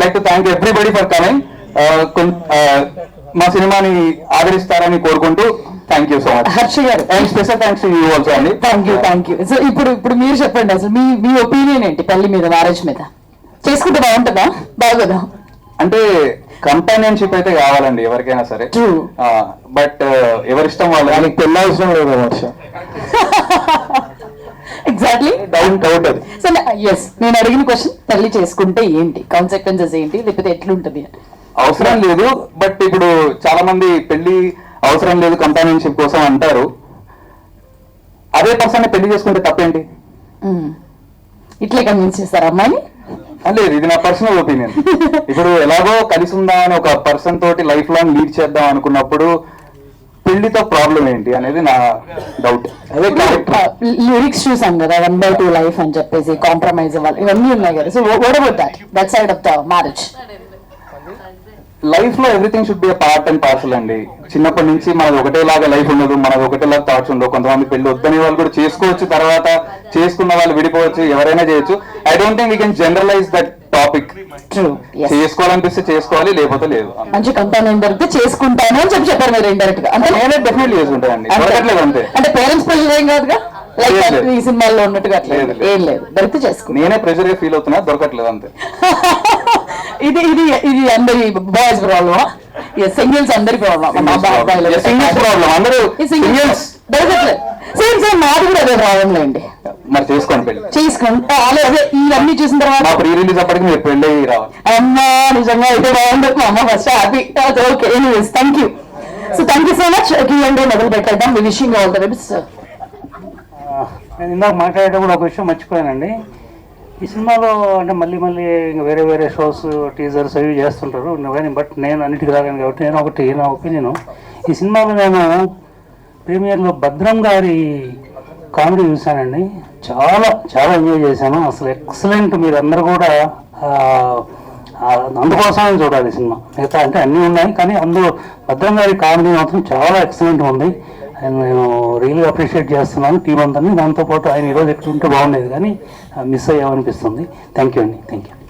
like to thank everybody for coming. మా సినిమాని ఆదరిస్తారని కోరుకుంటూ thank you so much. Harsha garu, and special thanks to you also అండి. Thank you. సో ఇప్పుడు మీరు చెప్పండి, అసలు మీ ఒపీనియన్ ఏంటి పెళ్లి మీద, మ్యారేజ్ మీద? చేసుకుంటే బాగుంటుందా, బాగోదా? అంటే కంపానియన్షిప్ అయితే కావాలండి ఎవరికైనా సరే, బట్ ఎవరిష్టం వాళ్ళకి పెళ్ళి అవసరం లేదు వర్ష. ఎగ్జాక్ట్లీ, డౌట్ అది. సో ఎస్, నేను అడిగిన క్వశ్చన్, పెళ్లి చేసుకుంటే ఏంటి కాన్సిక్వెన్సెస్ ఏంటి, లేకపోతే ఎట్లుంటది? అవసరం లేదు, బట్ ఇప్పుడు చాలా మంది పెళ్లి అవసరం లేదు కంపానియన్షిప్ కోసం అంటారు. అదే పర్సన్ పెళ్లి చేసుకుంటే తప్పేంటి? ఇట్లే కన్విన్స్ చేస్తారు అమ్మాయిని? లేదు, ఇది నా పర్సనల్ ఒపీనియన్. ఇప్పుడు ఎలాగో కలిసి ఉందా అని ఒక పర్సన్ తోటి లైఫ్ లాంగ్ లీడ్ చేద్దాం అనుకున్నప్పుడు పెళ్లితో ప్రాబ్లం ఏంటి అనేది నా డౌట్. అదే లిరిక్స్ చూసాం కదా, 1/2 లైఫ్ అని చెప్పేసి కాంప్రమైజ్ అవ్వాలి, ఇవన్నీ ఉన్నాయి కదా. So what about that side of the marriage? Life లో everything should be a part and parcel అండి. చిన్నప్పటి నుంచి మనది ఒకటేలాగా లైఫ్ ఉండదు, మనది ఒకటేలాగా థాట్స్ ఉండవు. కొంతమంది పెళ్లి వద్దని వాళ్ళు కూడా చేసుకోవచ్చు, తర్వాత చేసుకున్న వాళ్ళు విడిపోవచ్చు, ఎవరైనా చేయొచ్చు. I don't think we can generalise that topic. చేసుకోవాలనిపిస్తే చేసుకోవాలి, లేకపోతే లేదు. మంచి కంపెనీ దొరికితే చేసుకుంటాను అని చెప్పారు మీరు ఇండైరెక్ట్ గా. అంటే నేనే డెఫినెట్లీ చేసుకుంటానండి, దొరకట్లేదు అంతే. అంటే పేరెంట్స్ పెళ్లి ఏం కాదుగా, ఈ సినిమాల్లో ఉన్నట్టుగా ఏం లేదు, దొరికితే చేసుకుంటా. నేనే ప్రెషర్ గా ఫీల్ అవుతున్నా, దొరకట్లేదు అంతే. ఇది ఇది ఇది అందరి బాయ్స్ ప్రాబ్లమా? సింగిల్స్ అందరి ప్రాబ్లం, అందరూ దొరకట్లేదు. సేమ్ సేమ్ మాది కూడా అదే ప్రాబ్లం లేండి. మరి చేసుకోండి పెళ్లి, చేసుకుంటా. అదే ఇవన్నీ చూసిన తర్వాత మా ప్రీ రిలీజ్ అప్పటికి మీరు పెళ్లి రావాలి. అమ్మా నిజంగా అయితే బాగుంటుంది మా అమ్మ first happy. Okay, anyways thank you. So thank you so much. Q&A మొదలు పెట్టేద్దాం. వి విషింగ్ ఆల్ ద బెస్ట్. నేను ఇందాక మాట్లాడేటప్పుడు ఒక విషయం మర్చిపోయానండి. ఈ సినిమాలో అంటే మళ్ళీ ఇంకా వేరే వేరే షోస్, టీజర్స్ అవి చేస్తుంటారు కానీ, బట్ నేను అన్నిటికీ రాగాను కాబట్టి నా ఒపీనియన్, ఈ సినిమాలో నేను ప్రీమియర్లో భద్రం గారి కామెడీ చూశానండి. చాలా చాలా ఎంజాయ్ చేశాను. అసలు ఎక్సలెంట్. మీరు అందరూ కూడా అందుకోసమే చూడాలి సినిమా. మిగతా అంటే అన్నీ ఉన్నాయి, కానీ అందులో భద్రం గారి కామెడీ మాత్రం చాలా ఎక్సలెంట్ ఉంది. నేను రియల్లీ అప్రిషియేట్ చేస్తున్నాను టీం అందరినీ. దాంతోపాటు ఆయన ఈరోజు ఎక్కడ ఉంటే బాగుండేది, కానీ మిస్ అయ్యామనిపిస్తుంది. థ్యాంక్ యూ అండి.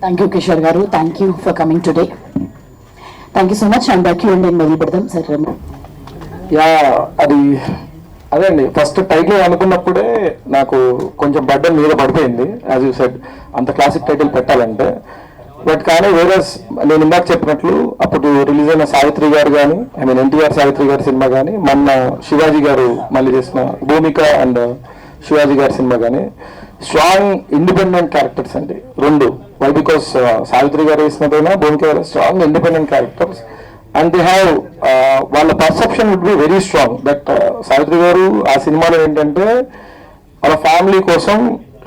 Thank you Kishore garu. Thank you for coming today. Thank you so much. And Q&A మొదలు పెడదాం సార్. అదే అండి, ఫస్ట్ టైటిల్ అనుకున్నప్పుడే నాకు కొంచెం బడ్డన్ మీద పడిపోయింది. యాజ్ యూ సెడ్, అంత క్లాసిక్ టైటిల్ పెట్టాలంటే. బట్ కానీ వేరే నేను ఇందాక చెప్పినట్లు అప్పుడు రిలీజ్ అయిన సావిత్రి గారు కానీ, ఐ మీన్ ఎన్టీఆర్ సావిత్రి గారి సినిమా కానీ, మొన్న శివాజీ గారు మళ్ళీ చేసిన భూమిక అండ్ శివాజీ గారి సినిమా కానీ స్ట్రాంగ్ ఇండిపెండెంట్ క్యారెక్టర్స్ అండి రెండు. వై బికాస్ సావిత్రి గారు వేసినదైనా Bhumika garu strong independent characters and they have వాళ్ళ perception would be very strong. That Savitri garu ఆ సినిమాలో ఏంటంటే వాళ్ళ ఫ్యామిలీ కోసం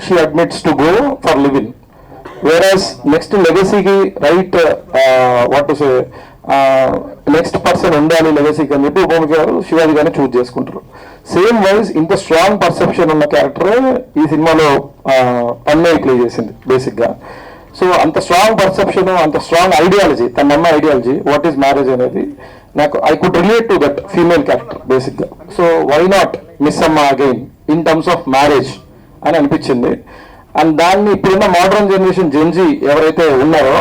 she admits to go for living, whereas next లెగసీకి right what to say next person ఉండాలి లెగసీకి అని చెప్పి భూమిక గారు శివాజీ గారిని చూజ్ చేసుకుంటారు. సేమ్ వైజ్ ఇంత స్ట్రాంగ్ పర్సెప్షన్ ఉన్న క్యారెక్టర్ ఈ సినిమాలో తన్మయ్ ప్లే చేసింది బేసిక్గా. సో అంత స్ట్రాంగ్ పర్సెప్షన్, అంత స్ట్రాంగ్ ఐడియాలజీ, తన నమ్మ ఐడియాలజీ వాట్ ఈస్ మ్యారేజ్ అనేది నాకు I could relate to that female character బేసిక్గా. సో వై నాట్ మిస్ అమ్మ again in terms of marriage అని అనిపించింది. అండ్ దాన్ని ఇప్పుడున్న మోడర్న్ జనరేషన్ జెన్జీ ఎవరైతే ఉన్నారో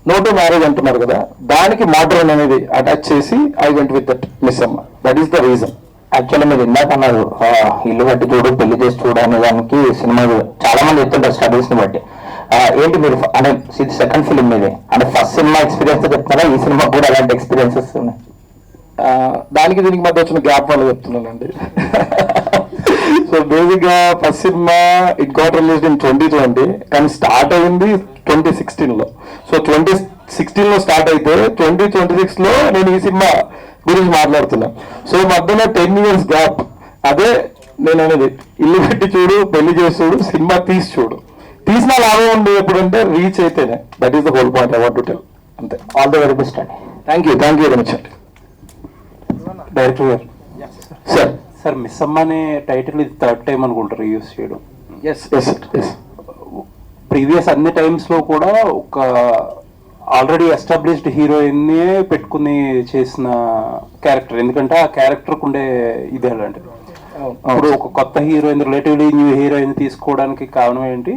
నో టు మ్యారేజ్ అంటున్నారు కదా, దానికి మోడర్న్ అనేది అటాచ్ చేసి I went with that Missamma. That is the reason. Actually మీరు ఇందాక అన్నారు ఇల్లు కట్టి చూడు పెళ్లి చేసి చూడు అనే దానికి సినిమా చాలా మంది చెప్తుంటారు స్టడీస్ ని బట్టి. ఏంటి మీరు అంటే ఇది సెకండ్ ఫిలిం మీదే అంటే ఫస్ట్ సినిమా ఎక్స్పీరియన్స్ చెప్తున్నారా, ఈ సినిమా కూడా అలాంటి ఎక్స్పీరియన్సెస్ ఉన్నాయి? దానికి దీనికి మధ్య వచ్చిన గ్యాప్ వల్ల చెప్తున్నానండి. సో బేసిక్గా first cinema it got released in 2020 కానీ స్టార్ట్ అయింది 2016లో. సో 2016లో స్టార్ట్ అయితే 2026లో నేను ఈ సినిమా గురించి మాట్లాడుతున్నా. సో మధ్యలో 10 years గ్యాప్. అదే నేను అనేది ఇల్లు కట్టి చూడు పెళ్లి చేసి చూడు సినిమా తీసి చూడు, తీసిన లాభం ఉంది ఎప్పుడంటే రీచ్ అయితేనే. That is the whole point I want to tell. అంతే. ఆల్ ది వెరీ బెస్ట్ అండి. థ్యాంక్ యూ వెరీ మచ్ అండి. డైరెక్టర్ గారు సార్ సార్ మిస్ అమ్మ అనే టైటిల్ ఇది థర్డ్ టైం అనుకుంటారు యూస్ చేయడం. ఎస్ ప్రీవియస్ అన్ని టైమ్స్ లో కూడా ఒక ఆల్రెడీ ఎస్టాబ్లిష్డ్ హీరోయిన్ పెట్టుకుని చేసిన క్యారెక్టర్, ఎందుకంటే ఆ క్యారెక్టర్ ఉండే ఇది అలాంటిది. ఇప్పుడు ఒక కొత్త హీరోయిన్ రిలేటివ్లీ న్యూ హీరోయిన్ తీసుకోవడానికి కారణం ఏంటి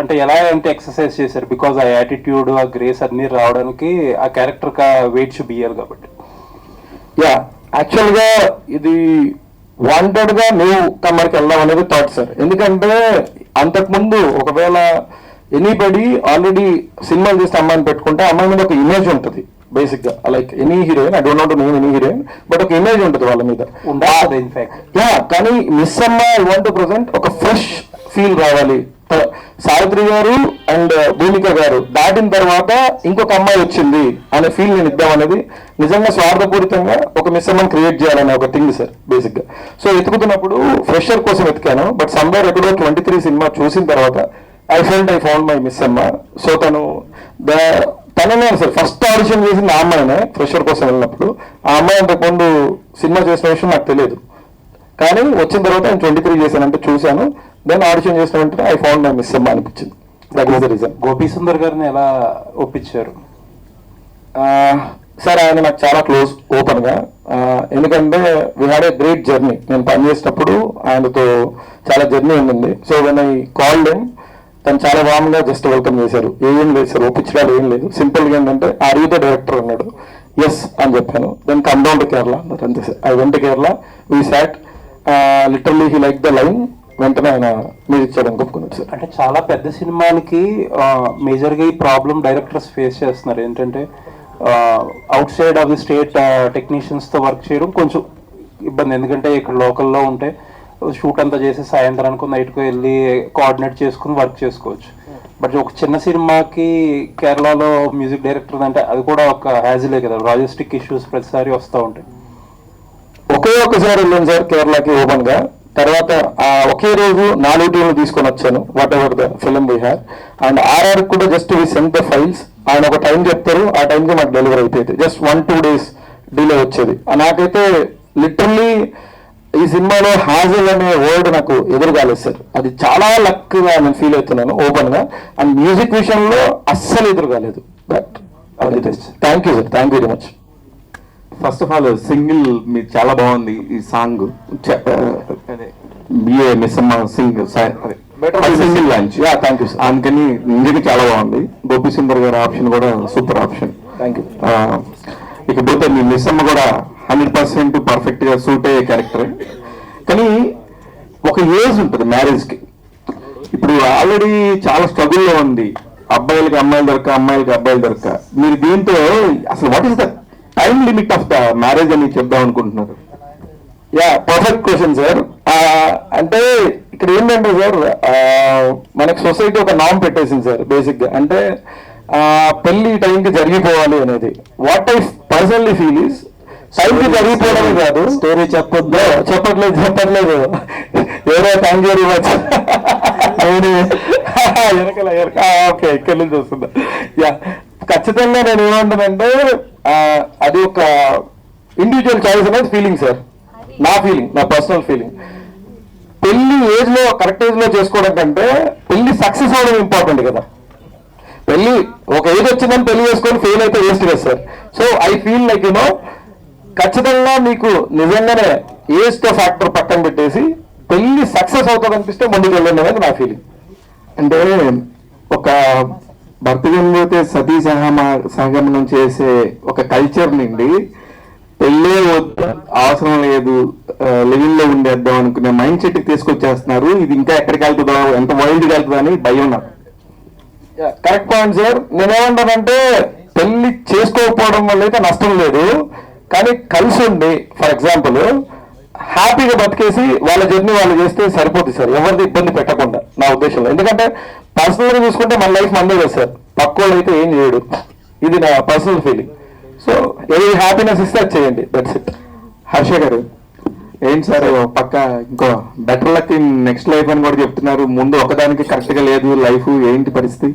అంటే ఎలా అంటే ఎక్సర్సైజ్ చేశారు? బికాజ్ ఆ యాటిట్యూడ్ ఆ గ్రేస్ అన్ని రావడానికి ఆ క్యారెక్టర్ వెయిట్ చూపియాలి కాబట్టి. యా యాక్చువల్గా ఇది వాంటెడ్ గా నువ్వు కమ్మరికి వెళ్దాం అనేది థాట్ సార్. ఎందుకంటే అంతకుముందు ఒకవేళ ఎనీబడి ఆల్రెడీ సినిమాలు చేస్తే అమ్మాయిని పెట్టుకుంటే అమ్మాయి మీద ఒక ఇమేజ్ ఉంటుంది బేసిక్ గా. Like any heroine, I don't know to name any heroine, but ఒక ఇమేజ్ ఉంటుంది వాళ్ళ మీద. యా కానీ మిస్ అమ్మ ఐ వాంట్ టు ప్రెజెంట్ ఒక ఫ్రెష్ ఫీల్ రావాలి. సావిత్రి గారు అండ్ భూమిక గారు దాటిన తర్వాత ఇంకొక అమ్మాయి వచ్చింది అనే ఫీల్ నేను ఇద్దామనేది నిజంగా స్వార్థపూరితంగా ఒక మిస్ అమ్మని క్రియేట్ చేయాలనే ఒక థింగ్ సార్ బేసిక్ గా. సో వెతుకుతున్నప్పుడు ఫ్రెషర్ కోసం వెతికాను, బట్ సమ్వేర్ ఎక్కడో 23 సినిమా చూసిన తర్వాత ఐ ఫౌండ్ మై మిస్ అమ్మ. సో తననే సార్ ఫస్ట్ ఆడిషన్ చేసింది ఆ అమ్మాయినే ఫ్రెషర్ కోసం వెళ్ళినప్పుడు. ఆ అమ్మాయి అంతకుముందు సినిమా చేసిన విషయం నాకు తెలియదు, కానీ వచ్చిన తర్వాత నేను 23 చేశానంటే చూశాను. దెన్ ఆడిషన్ చేసిన వెంటనే ఐ ఫౌండ్ మై మిస్ అమ్మ అనిపించింది. That is the reason. Gopi Sundar గారిని ఎలా ఒప్పించారు? సార్ ఆయన నాకు చాలా క్లోజ్ ఓపెన్ గా, ఎందుకంటే we had a great journey. నేను పనిచేసేటప్పుడు ఆయనతో చాలా జర్నీ ఉండింది. So when I called him, తను చాలా వామ్ గా జస్ట్ వెల్కమ్ చేశారు. ఏం లేదు సార్, ఒప్పించడాలు ఏం లేదు, సింపుల్ గా ఏంటంటే ఆర్ యూ ద డైరెక్టర్ అన్నాడు. ఎస్ అని చెప్పాను. Then come down to Kerala అన్నారు. అంతే sir. I went Kerala, we sat, literally he like the line. వెంటనే ఆయన మ్యూజిక్ చేయడం ఒప్పుకున్నాడు సార్. అంటే చాలా పెద్ద సినిమాలకి మేజర్ గా ఈ ప్రాబ్లం డైరెక్టర్స్ ఫేస్ చేస్తున్నారు. ఏంటంటే out side of the state technicians తో వర్క్ చేయడం కొంచెం ఇబ్బంది, ఎందుకంటే ఇక్కడ లోకల్లో ఉంటే షూట్ అంతా చేసి సాయంత్రానికి నైట్కి వెళ్ళి కోఆర్డినేట్ చేసుకుని వర్క్ చేసుకోవచ్చు. బట్ ఒక చిన్న సినిమాకి కేరళలో మ్యూజిక్ డైరెక్టర్ అంటే అది కూడా ఒక హ్యాజిలే కదా, లాజిస్టిక్ ఇష్యూస్ ప్రతిసారి వస్తూ ఉంటాయి. ఒకసారి వెళ్ళాను సార్ కేరళకి ఓపెన్ గా. తర్వాత ఒకే రోజు 4 టీంలు తీసుకొని వచ్చాను, whatever the film we have. And RR కూడా just we send the files. ఆయన ఒక టైం చెప్తారు, ఆ టైంకి మాకు డెలివరీ అయిపోయింది. జస్ట్ 1-2 days డిలే వచ్చేది. నాకైతే లిటరల్లీ ఈ సినిమాలో హాజల్ అనే వర్డ్ నాకు ఎదురు కాలేదు సార్. అది చాలా లక్ గా నేను ఫీల్ అవుతున్నాను ఓపెన్ గా. అండ్ మ్యూజిక్ విషయంలో అస్సలు ఎదురు కాలేదు. But thank you sir, thank you very much. First of all single మీరు చాలా బాగుంది. ఈ సాంగ్ బిఏ మిస్ అమ్మ single launch. Thank you sir. అందుకని నిజంగా చాలా బాగుంది. గోపీ సుందర్ గారి ఆప్షన్ కూడా సూపర్ ఆప్షన్. Thank you. ఇకపోతే మీ మిస్ అమ్మ కూడా 100% పర్ఫెక్ట్ గా సూట్ అయ్యే క్యారెక్టర్. కానీ ఒక ఏజ్ ఉంటుంది మ్యారేజ్ కి. ఇప్పుడు ఇప్పుడు ఆల్రెడీ చాలా స్ట్రగుల్లో ఉంది, అబ్బాయిలకి అమ్మాయిలు దొరక, అమ్మాయిలకి అబ్బాయిలు దొరక. మీరు దీంతో అసలు what is the time limit of the marriage అని చెప్దాం అనుకుంటున్నారు? Yeah, perfect question sir. అంటే ఇక్కడ ఏంటంటే సార్, మనకి సొసైటీ ఒక నామ్ పెట్టేసింది సార్ బేసిక్ గా. అంటే పెళ్లి టైంకి జరిగిపోవాలి అనేది. What I personally feel is టైంకి జరిగిపోవడమే కాదు. స్టోరీ చెప్పట్లేదు ఎవరో thank you very much. Okay, ఇక్కడి నుంచి వస్తుందా? యా, ఖచ్చితంగా నేను ఏమంటానంటే అది ఒక ఇండివిజువల్ చాయిస్ అనేది ఫీలింగ్ సార్. నా ఫీలింగ్, నా పర్సనల్ ఫీలింగ్. పెళ్లి ఏజ్ లో కరెక్ట్ ఏజ్ లో చేసుకోవడం కంటే పెళ్లి సక్సెస్ అవడం ఇంపార్టెంట్ కదా. పెళ్లి ఒక ఏజ్ వచ్చిందని పెళ్లి చేసుకొని ఫెయిల్ అయితే వేస్ట్ కదా sir. So I feel like ఖచ్చితంగా మీకు నిజంగానే ఏజ్ తో ఫ్యాక్టర్ పక్కన పెట్టేసి పెళ్లి సక్సెస్ అవుతుంది అనిపిస్తే ముందుకు వెళ్ళండి అనేది నా ఫీలింగ్. అంటే ఒక భర్త చనిపోతే సతీ సహగమనం చేసే ఒక కల్చర్ నుండి పెళ్ళే వద్దు, అవసరం లేదు, లివింగ్ లో ఉండేద్దాం అనుకునే మైండ్ సెట్ కి తీసుకొచ్చేస్తున్నారు. ఇది ఇంకా ఎక్కడికి వెళ్తుందో, ఎంత వైల్డ్కి వెళ్తుందో అని భయం నాకు. Correct point sir. నేనేమంటానంటే పెళ్లి చేసుకోకపోవడం వల్ల అయితే నష్టం లేదు, కానీ కలిసి ఉండి ఫర్ ఎగ్జాంపుల్ హ్యాపీగా బతికేసి వాళ్ళ జర్నీ వాళ్ళు చేస్తే సరిపోతుంది సార్, ఎవరిది ఇబ్బంది పెట్టకుండా నా ఉద్దేశంలో. ఎందుకంటే పర్సనల్ గా చూసుకుంటే మన లైఫ్ మందే కదా సార్, పక్కోళ్ళు అయితే ఏం చేయడు. ఇది నా పర్సనల్ ఫీలింగ్. సో ఏది హ్యాపీనెస్ ఇస్తే అది చేయండి, దట్స్ ఇట్. హర్ష గారు ఏంటి సార్, పక్క ఇంకో better luck in next life అని కూడా చెప్తున్నారు. ముందు ఒకదానికి కరెక్ట్ గా లేదు లైఫ్, ఏంటి పరిస్థితి?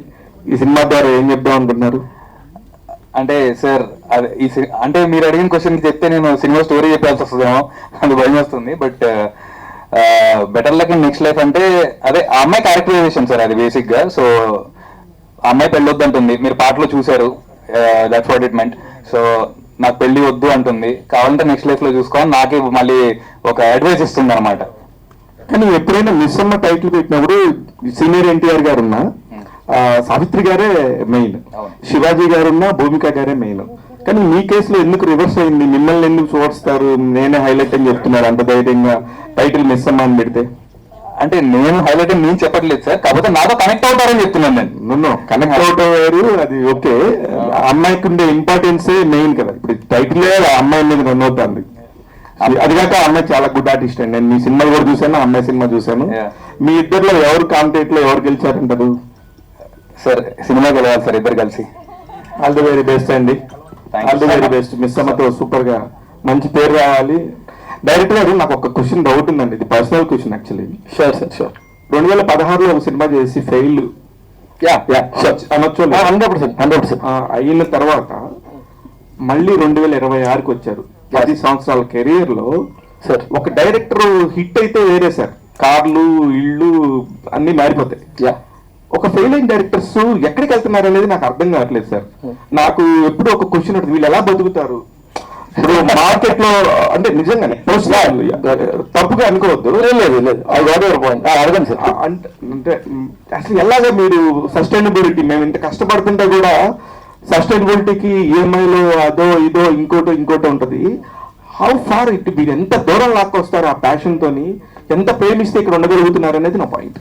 ఈ సినిమా ద్వారా ఏం చెప్దాం అనుకుంటున్నారు? అంటే సార్ అదే అంటే మీరు అడిగిన క్వశ్చన్ చెప్తే నేను సినిమా స్టోరీ చెప్పాల్సి వస్తుందేమో, అది భయం వస్తుంది. But better luck in next life అంటే అదే ఆ అమ్మాయి క్యారెక్టరైజేషన్ సార్, అది బేసిక్ గా. సో ఆ అమ్మాయి పెళ్ళి వద్దు అంటుంది, మీరు పాటలో చూసారు, that's what it meant. So నాకు పెళ్లి వద్దు అంటుంది, కావాలంటే నెక్స్ట్ లైఫ్ లో చూసుకోవాలి, నాకే మళ్ళీ ఒక అడ్వైస్ ఇస్తుంది అనమాట. కానీ ఎప్పుడైనా మిస్ అమ్మ టైటిల్ పెట్టినప్పుడు సీనియర్ ఎన్టీఆర్ గారు ఉన్నా, సావిత్రి గారే మెయిన్, శివాజీ గారున్నా, భూమిక గారే మెయిన్. కానీ మీ కేసులో ఎందుకు రివర్స్ అయింది? మిమ్మల్ని ఎందుకు చూస్తారు, నేనే హైలైట్ అని చెప్తున్నారు అంత ధైర్యంగా టైటిల్ మిస్ అమ్మ అని పెడితే? అంటే నేను హైలైట్ అని నేను చెప్పట్లేదు సార్, కాకపోతే నాతో కనెక్ట్ అవుతారని చెప్తున్నాను నేను. నన్ను కనెక్ట్ అవటం వేరు, అది ఓకే. అమ్మాయికి ఉండే ఇంపార్టెన్సే మెయిన్ కదా. ఇప్పుడు టైటిల్ అమ్మాయి మీద రన్ అవుతుంది. అది కాక అమ్మాయి చాలా గుడ్ ఆర్టిస్ట్ అండి. నేను మీ సినిమా కూడా చూశాను, అమ్మాయి సినిమా చూశాను. మీ ఇద్దరులో ఎవరు కాంపిటేట్ లో ఎవరు గెలిచారంటారు? సార్ సినిమాకి వెళ్ళాలి సార్ ఇద్దరు కలిసి. ఆల్ ది వెరీ బెస్ట్ అండి, all the very best. Miss అమ్మతో సూపర్ గా మంచి పేరు రావాలి. డైరెక్టర్ గారు నాకు ఒక క్వశ్చన్ డౌట్ ఉందండి, ఇది personal question actually. Sure sir, sure. 2016లో ఒక సినిమా చేసి ఫెయిల్ అనొచ్చు, 100% అయిన తర్వాత మళ్ళీ 2026కి వచ్చారు. 10 సంవత్సరాల కెరీర్ లో సార్ ఒక డైరెక్టర్ హిట్ అయితే వేరే సార్, కార్లు ఇళ్ళు అన్ని మారిపోతాయి. ఒక ఫెయిల్ అయిన డైరెక్టర్స్ ఎక్కడికి వెళ్తున్నారు అనేది నాకు అర్థం కావట్లేదు సార్. నాకు ఎప్పుడు ఒక క్వశ్చన్ ఉంటుంది, వీళ్ళు ఎలా బతుకుతారు ఇప్పుడు మార్కెట్ లో? అంటే నిజంగానే తప్పుగా అనుకోవద్దు, లేదు అడగండి సార్. అంటే అసలు ఎలాగా మీరు సస్టైనబిలిటీ, మేము ఇంత కష్టపడుతుంటే కూడా సస్టైనబిలిటీకి ఈఎంఐలో అదో ఇదో ఇంకోటో ఉంటది. హౌ ఫార్ ఇట్, మీరు ఎంత దూరం లాక్కొస్తారు ఆ ప్యాషన్ తోని, ఎంత ప్రేమిస్తే ఇక్కడ ఉండగలుగుతున్నారు అనేది నా point.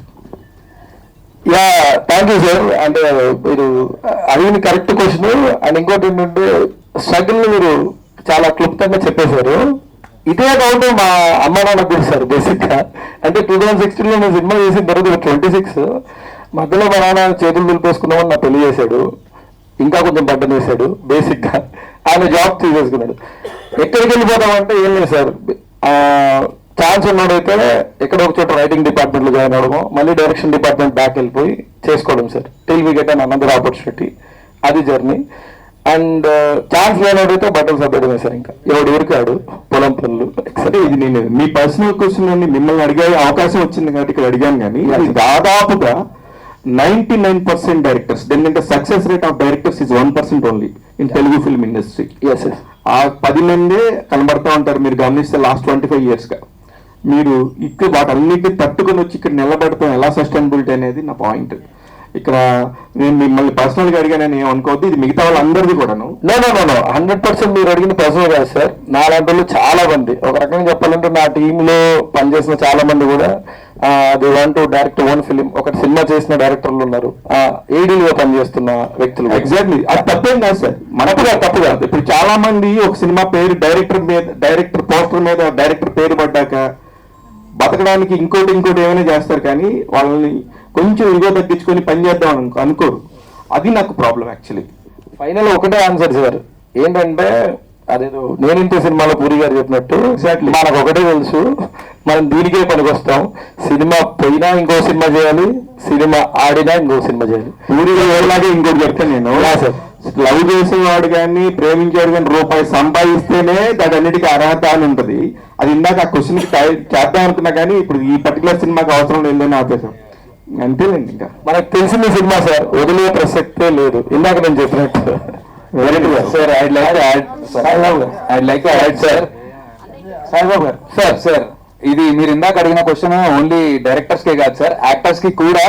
Yeah, thank you sir. అంటే మీరు అడిగిన కరెక్ట్ క్వశ్చన్. అండ్ ఇంకోటి ఏంటంటే స్ట్రగుల్ మీరు చాలా క్లుప్తంగా చెప్పేశారు. ఇదే డౌట్ మా అమ్మ నాన్నకు కూడా సార్ బేసిక్ గా. అంటే 2016లో నేను సినిమా చేసిన తర్వాత 26 మధ్యలో మా నాన్న చేతులు దులిపేసుకున్నామని నా పెళ్లి చేశాడు, ఇంకా కొంచెం బట్టన్ వేశాడు బేసిక్ గా. ఆయన జాబ్ తీసేసుకున్నాడు. ఎక్కడికి వెళ్ళిపోతామంటే ఏం లేదు సార్, ఛాన్స్ ఉన్నాడైతే ఎక్కడ ఒక చోట రైటింగ్ డిపార్ట్మెంట్ లో జాయిన్ అవడము, మళ్ళీ డైరెక్షన్ డిపార్ట్మెంట్ బ్యాక్ వెళ్ళిపోయి చేసుకోవడం sir, till we get an another opportunity. అది జర్నీ. అండ్ ఛాన్స్ లేనోడైతే బట్టలు సర్దడమే సార్, ఇంకా ఎవడు ఊరికాడు పొలం పనులు. అంటే ఇది నేను మీ పర్సనల్ క్వశ్చన్ అని మిమ్మల్ని అడిగే అవకాశం వచ్చింది కాబట్టి ఇక్కడ అడిగాను. కానీ అది దాదాపుగా 99% డైరెక్టర్స్, ఎందుకంటే success rate of directors is 1% only in Telugu film industry. ఆ 10 మందే కనబడతా ఉంటారు. మీరు గమనిస్తే లాస్ట్ 25 years గా మీరు ఇక్కడ వాటన్నిటిని తట్టుకొని వచ్చి ఇక్కడ నిలబడతాం ఎలా సస్టైనబిలిటీ అనేది నా పాయింట్. ఇక్కడ నేను మిమ్మల్ని పర్సనల్ గా అడిగానని ఏమనుకోవద్దు, ఇది మిగతా వాళ్ళందరిది కూడాను. నో 100% మీరు అడిగిన పర్సనల్ కాదు సార్. నాలాంటి వాళ్ళు చాలా మంది, ఒక రకంగా చెప్పాలంటే నా టీంలో పనిచేసిన చాలా మంది కూడా they want to direct own film. ఒక సినిమా చేసిన డైరెక్టర్లు ఉన్నారు, ఏడీలుగా పనిచేస్తున్న వ్యక్తులు. ఎగ్జాక్ట్లీ, అది తప్పేం కాదు సార్, మనకు తప్పు కాదు. ఇప్పుడు చాలా మంది ఒక సినిమా పేరు డైరెక్టర్ పోస్టర్ మీద డైరెక్టర్ పేరు పడ్డాక బతకడానికి ఇంకోటి ఏమైనా చేస్తారు, కానీ వాళ్ళని కొంచెం ఇగో తగ్గించుకొని పని చేద్దాం అనుకోరు. అది నాకు ప్రాబ్లం యాక్చువల్లీ. ఫైనల్ ఒకటే ఆన్సర్ సార్, ఏంటంటే అదేదో నేనింటే సినిమాలో పూరి గారు చెప్పినట్టు ఎగ్జాక్ట్లీ మనకు ఒకటే తెలుసు, మనం దీనికే పనికొస్తాం. సినిమా పోయినా ఇంకో సినిమా చేయాలి, సినిమా ఆడినా ఇంకో సినిమా చేయాలి. పూరి గారిలాగే ఇంకోటి చెప్తాను నేను, లవ్ చేసేవాడు కానీ ప్రేమించాడు కానీ రూపాయి సంపాదిస్తేనే దాని అన్నిటికీ అర్హత అని ఉంటుంది. అది ఇందాక ఆ క్వశ్చన్ చేద్దాం అనుకున్నా కానీ ఇప్పుడు ఈ పర్టికులర్ సినిమాకి అవసరం లేదని ఆపేసాం, అంతేలేండి. ఇంకా మనకు తెలిసిన సినిమా సార్, వదిలే ప్రసక్తే లేదు. ఇందాక నేను చెప్పినట్టు sir I'd like add sir. Saibabu garu sir ఇది మీరు ఇందాక అడిగిన క్వశ్చన్ ఓన్లీ డైరెక్టర్స్ కే కాదు సార్, యాక్టర్స్ కి కూడా,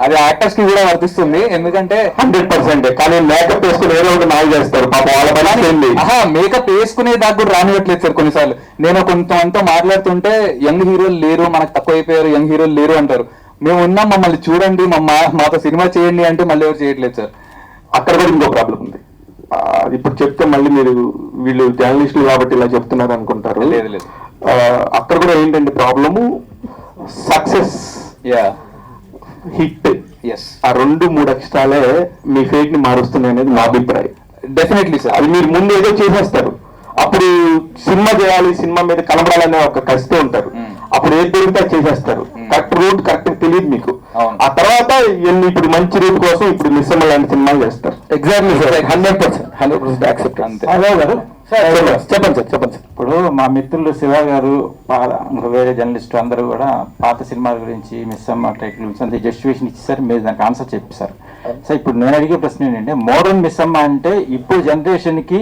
అది యాక్టర్స్ కి కూడా వర్తిస్తుంది. ఎందుకంటే 100%, కానీ మేకప్ వేసుకుని ఏదో ఒకటి నాలు చేస్తారు పాప, వాళ్ళ పని. మేకప్ వేసుకునే దాకా కూడా రానివ్వట్లేదు సార్ కొన్నిసార్లు. నేను కొంతమందితో మాట్లాడుతుంటే యంగ్ హీరోలు లేరు, మనకు తక్కువ అయిపోయారు, యంగ్ హీరోలు లేరు అంటారు. మేము ఉన్నాం, మమ్మల్ని చూడండి, మాతో సినిమా చేయండి అంటే మళ్ళీ ఎవరు చేయట్లేదు సార్. అక్కడ కూడా ఇంకో ప్రాబ్లం ఉంది. ఇప్పుడు చెప్తే మళ్ళీ మీరు వీళ్ళు జర్నలిస్టులు కాబట్టి ఇలా చెప్తున్నారు అనుకుంటారు. లేదు, అక్కడ కూడా ఏంటంటే ప్రాబ్లము సక్సెస్, హిట్, ఆ 2-3 అక్షరాలే మీ ఫేట్ ని మారుస్తున్నాయి అనేది మా అభిప్రాయం. డెఫినెట్లీ సార్, అది మీరు ముందు ఏదో చేసేస్తారు, అప్పుడు సినిమా చేయాలి, సినిమా మీద కనబడాలనే ఒక కసితో ఉంటారు, అప్పుడు ఏది దొరికితే చేసేస్తారు. కరెక్ట్ రూట్ కరెక్ట్ తెలియదు మీకు. ఆ తర్వాత ఇప్పుడు మంచి రూట్ కోసం ఇప్పుడు మిస్సమ్మ లాంటి సినిమాలు చేస్తారు. Exactly sir, 100% accept. చెప్పండి సార్. ఇప్పుడు మా మిత్రులు శివ గారు, వేరే జర్నలిస్టు అందరూ కూడా పాత సినిమాల గురించి మిస్సమ్మ టైటిల్ గురించి జస్టిఫికేషన్ ఇచ్చేసారు, మీరు దానికి ఆన్సర్ చెప్పేశారు. సో ఇప్పుడు నేను అడిగే ప్రశ్న ఏంటంటే, మోడర్న్ మిస్సమ్మ అంటే ఇప్పుడు జనరేషన్ కి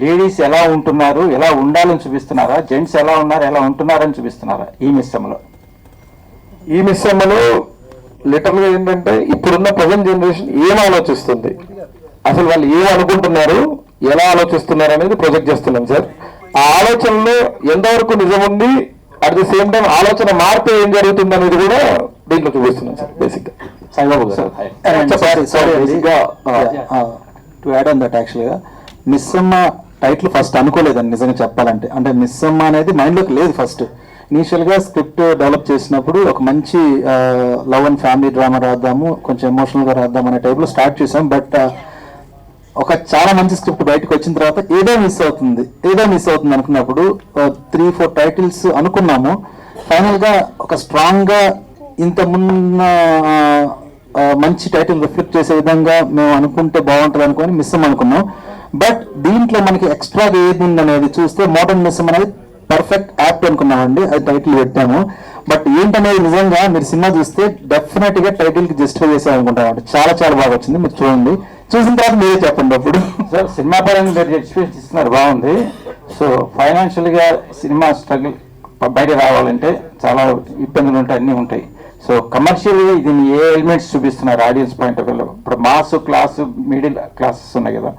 లేడీస్ ఎలా ఉంటున్నారు, ఎలా ఉండాలని చూపిస్తున్నారా, జెంట్స్ ఎలా ఉన్నారు, ఎలా ఉంటున్నారని చూపిస్తున్నారా ఈ మిస్సమ్మలో? ఈ మిస్సమ్మలో లిటరల్గా ఏంటంటే ఇప్పుడున్న ప్రజెంట్ జనరేషన్ ఏం ఆలోచిస్తుంది, అసలు వాళ్ళు ఏం అనుకుంటున్నారు, ఎలా ఆలోచిస్తున్నారు అనేది ప్రొజెక్ట్ చేస్తున్నాం సార్. ఆ ఆలోచనలో ఎంతవరకు నిజం ఉంది, అట్ ది సేమ్ టైం ఆలోచన మార్పు ఏం జరుగుతుంది అనేది కూడా దీంట్లో చూపిస్తున్నాం సార్. బేసిక్ గా సాయిబాబు గారు, టు యాడ్ ఆన్ దట్, యాక్చువల్గా మిస్సమ్మ టైటిల్ ఫస్ట్ అనుకోలేదండి నిజంగా చెప్పాలంటే. అంటే మిస్సమ్మ అనేది మైండ్లోకి లేదు ఫస్ట్. ఇనీషియల్గా స్క్రిప్ట్ డెవలప్ చేసినప్పుడు ఒక మంచి లవ్ అండ్ ఫ్యామిలీ డ్రామా రాద్దాము, కొంచెం ఎమోషనల్గా రాద్దాం అనే టైప్లో స్టార్ట్ చేసాం. బట్ ఒక చాలా మంచి స్క్రిప్ట్ బయటకు వచ్చిన తర్వాత ఏదో మిస్ అవుతుంది అనుకున్నప్పుడు 3-4 టైటిల్స్ అనుకున్నాము. ఫైనల్గా ఒక స్ట్రాంగ్గా ఇంతకుమున్న మంచి టైటిల్ రిఫ్లెక్ట్ చేసే విధంగా మేము అనుకుంటే బాగుంటుంది అనుకొని మిస్సమ్మ అనుకున్నాం. బట్ దీంట్లో మనకి ఎక్స్ట్రా ఏది ఉందనేది చూస్తే మోడర్న్ మిస్సమ్మ అనేది పర్ఫెక్ట్ యాప్ట్ అనుకున్నామండి, అది టైటిల్ పెట్టాము. బట్ ఏంటనేది నిజంగా మీరు సినిమా చూస్తే డెఫినెట్ గా టైటిల్ కి జస్టిఫై చేసామనుకుంటాం. చాలా చాలా బాగా వచ్చింది, మీరు చూడండి, చూసిన తర్వాత మీరే చెప్పండి. అప్పుడు సార్ సినిమా పరంగా మీరు జస్టిఫికేషన్ ఇస్తున్నారు, బాగుంది. సో ఫైనాన్షియల్ గా సినిమా స్ట్రగుల్ బయట రావాలంటే చాలా ఇబ్బందులు ఉంటాయి, అన్నీ ఉంటాయి. సో కమర్షియల్ దీన్ని ఏ ఎలిమెంట్స్ చూపిస్తున్నారు ఆడియన్స్ పాయింట్ ఆఫ్ వ్యూలో? ఇప్పుడు మాస్ క్లాసు, మిడిల్ క్లాసెస్ ఉన్నాయి కదా,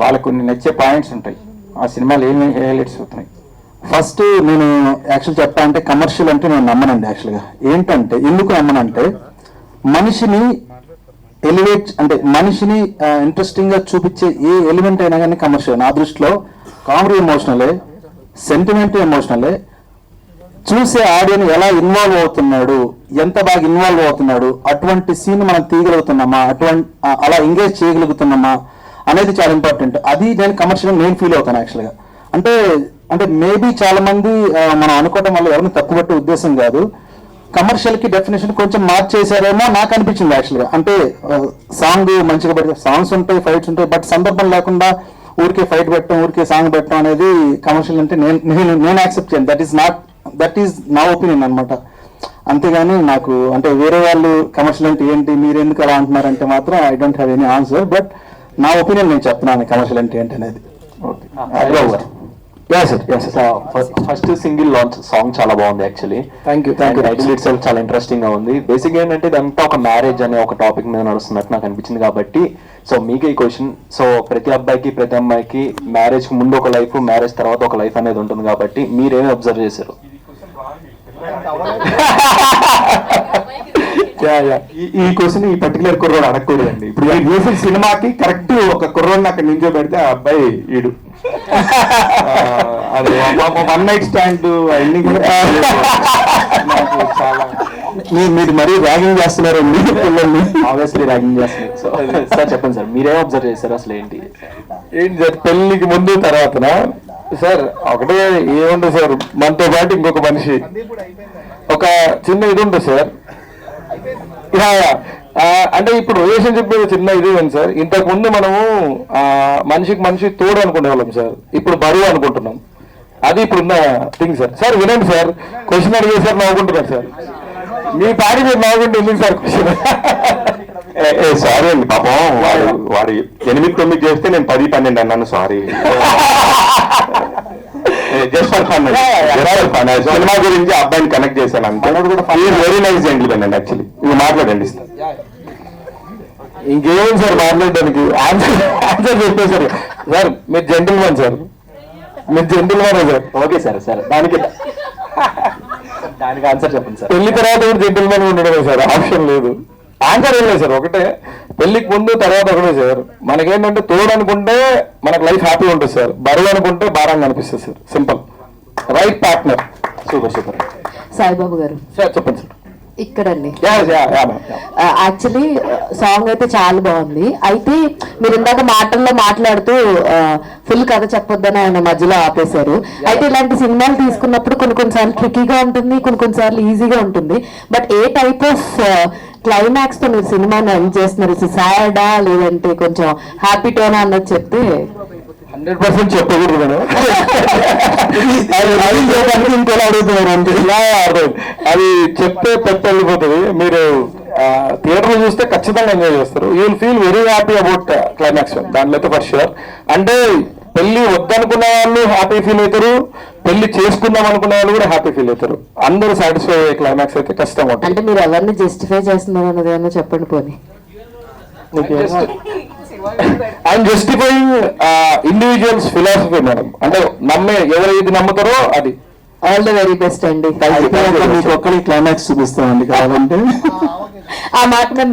వాళ్ళకు కొన్ని నచ్చే పాయింట్స్ ఉంటాయి. ఆ సినిమాలు ఏమి హైలైట్స్ అవుతున్నాయి? ఫస్ట్ నేను యాక్చువల్ చెప్పా అంటే కమర్షియల్ అంటే నేను నమ్మనండి. యాక్చువల్గా ఏంటంటే ఎందుకు నమ్మనంటే, మనిషిని ఎలివేట్ అంటే మనిషిని ఇంట్రెస్టింగ్ గా చూపించే ఏ ఎలిమెంట్ అయినా కానీ కమర్షియల్. నా దృష్టిలో కామెడీ ఎమోషనలే, సెంటిమెంట్ ఎమోషనలే, చూసే ఆడియన్ ఎలా ఇన్వాల్వ్ అవుతున్నాడు, ఎంత బాగా ఇన్వాల్వ్ అవుతున్నాడు, అటువంటి సీన్ మనం తీయగలుగుతున్నామా, అలా ఎంగేజ్ చేయగలుగుతున్నామా అనేది చాలా ఇంపార్టెంట్. అది నేను కమర్షియల్ నేను ఫీల్ అవుతాను యాక్చువల్గా. అంటే మేబీ చాలా మంది మనం అనుకోవడం వల్ల ఎవరిని తక్కువట్టే ఉద్దేశం కాదు, కమర్షియల్ కి డెఫినేషన్ కొంచెం మార్చేసారేమో నాకు అనిపించింది యాక్చువల్గా. అంటే సాంగ్ మంచిగా పెడితే సాంగ్స్ ఉంటాయి, ఫైట్స్ ఉంటాయి, బట్ సందర్భం లేకుండా ఊరికే ఫైట్ పెట్టడం, ఊరికే సాంగ్ పెట్టడం అనేది కమర్షియల్ అంటే నేను యాక్సెప్ట్ చేయను. దట్ ఈస్ నా ఒపీనియన్ అనమాట. అంతేగాని నాకు అంటే వేరే వాళ్ళు కమర్షియల్ అంటే ఏంటి, మీరు ఎందుకు అలా అంటున్నారంటే మాత్రం I don't have any answer. But నా ఒపీనియన్ నేను చెప్తున్నాను కమర్షియల్ అంటే ఏంటి అనేది. Okay. First single launch song చాలా బాగుంది actually. Thank you title it self చాలా ఇంట్రెస్టింగ్ గా ఉంది. బేసిక్ ఏంటంటే ఇదంతా ఒక మ్యారేజ్ అనే ఒక టాపిక్ మీద నడుస్తున్నట్టు నాకు అనిపించింది కాబట్టి సో మీకే ఈ క్వశ్చన్. సో ప్రతి అబ్బాయికి ప్రతి అమ్మాయికి మ్యారేజ్ కి ముందు ఒక లైఫ్, మ్యారేజ్ తర్వాత ఒక లైఫ్ అనేది ఉంటుంది కాబట్టి మీరేమి అబ్జర్వ్ చేశారు? ఈ క్వశ్చన్ ఈ పర్టికులర్ కుర్రోడు అడగకూడదండి. ఇప్పుడు ఈ రీసెంట్ సినిమాకి కరెక్ట్ ఒక కుర్రోడిని అక్కడ నించో పెడితే ఆ అబ్బాయి ఈడు అది వన్ నైట్ స్టాండ్ అన్ని కూడా నాకు చాలా మీరు మరీ ర్యాగింగ్ చేస్తున్నారండి పిల్లల్ని. ఆబ్వియస్లీ ర్యాగింగ్ చేస్తున్నారు. సో సార్ చెప్పండి సార్, మీరేం అబ్జర్వ్ చేశారు అసలు ఏంటి సార్ పెళ్లికి ముందు తర్వాతనా సార్? ఒకటే ఏముంటుంది సార్, మనతో పాటు ఇంకొక మనిషి ఒక చిన్న ఇది ఉంటుంది సార్. అంటే ఇప్పుడు రిలేషన్షిప్ మీద చిన్న ఇది ఉంది సార్. ఇంతకు ముందు మనము మనిషికి మనిషి తోడు అనుకునే వాళ్ళం సార్, ఇప్పుడు బరువు అనుకుంటున్నాం. అది ఇప్పుడున్న థింగ్ సార్. సార్ వినండి సార్, క్వశ్చన్ అడిగే సార్ నవ్వుకుంటున్నారు సార్. మీ పాడి మీరు నవ్వుకుంటే ఎందుకు సార్ క్వశ్చన్? సారీ అండి పాపం, వాడు 8-9 చేస్తే నేను 10-12 అన్నాను. Sorry. Just for fun. Cinema గురించి అబ్బాయిని కనెక్ట్ చేశాను అంతే. వెరీ నైస్ జెంటిల్మెన్ అండి యాక్చువల్లీ. ఇది మాట్లాడండి. ఇంకేం సార్ మాట్లాడడానికి? ఆన్సర్ చెప్పేశారు సార్. మీరు జెంటిల్మెన్ సార్, మీరు జెంటిల్మెన్ సార్. Okay sir. సరే దానికి ఆన్సర్ చెప్పండి సార్. పెళ్లి తర్వాత కూడా జెంటిల్మెన్ ఉండడమే సార్, ఆప్షన్ లేదు. ఆన్సర్ ఏం లేదు సార్, ఒకటే పెళ్లికి ముందు తర్వాత ఒకటే సార్. మనకేంటంటే తోడు అనుకుంటే మనకు లైఫ్ హ్యాపీ ఉంటుంది సార్, బరువు అనుకుంటే భారంగా అనిపిస్తుంది sir. Simple. Right partner. Super. Saibabu garu sir చెప్పండి సార్. ఇక్కడండి యాక్చువల్లీ సాంగ్ అయితే చాలా బాగుంది. అయితే మీరు ఇందాక మాటల్లో మాట్లాడుతూ ఫుల్ కథ చెప్పొద్దని ఆయన మధ్యలో ఆపేశారు. అయితే ఇలాంటి సినిమాలు తీసుకున్నప్పుడు కొన్నిసార్లు ట్రికీగా ఉంటుంది, కొన్నిసార్లు ఈజీగా ఉంటుంది. But A type of climax తో మీరు సినిమాని ఎండ్ చేస్తున్నారు? సాడా లేదంటే కొంచెం హ్యాపీ టోనా అన్నది చెప్తే. 100% చెప్పకూడదు నేను. ఇంకోలా అడుగుతున్నారు అంతే. అది చెప్తే వెళ్ళిపోతుంది. మీరు థియేటర్ లో చూస్తే ఖచ్చితంగా ఎంజాయ్ చేస్తారు. You will feel very happy about climax. దాంట్లో అయితే ఫర్ షూర్. అంటే పెళ్లి వద్దనుకున్న వాళ్ళు హ్యాపీ ఫీల్ అవుతారు, పెళ్లి చేసుకుందాం అనుకున్న వాళ్ళు కూడా హ్యాపీ ఫీల్ అవుతారు. అందరూ సాటిస్ఫై అయ్యే క్లైమాక్స్ అయితే ఖచ్చితంగా ఉంటుంది. అంటే మీరు ఎవరిని జస్టిఫై చేస్తున్నారు అన్నది ఏమన్నా చెప్పండి పోనీ. I'm justifying individuals philosophy madam. అంటే ఎవరు ఇది నమ్ముతారో అది. ఆల్ ద వెరీ బెస్ట్ అండి. మీకు ఒక్కరి క్లైమాక్స్ చూపిస్తామండి కావాలంటే. ఆ మాట మీద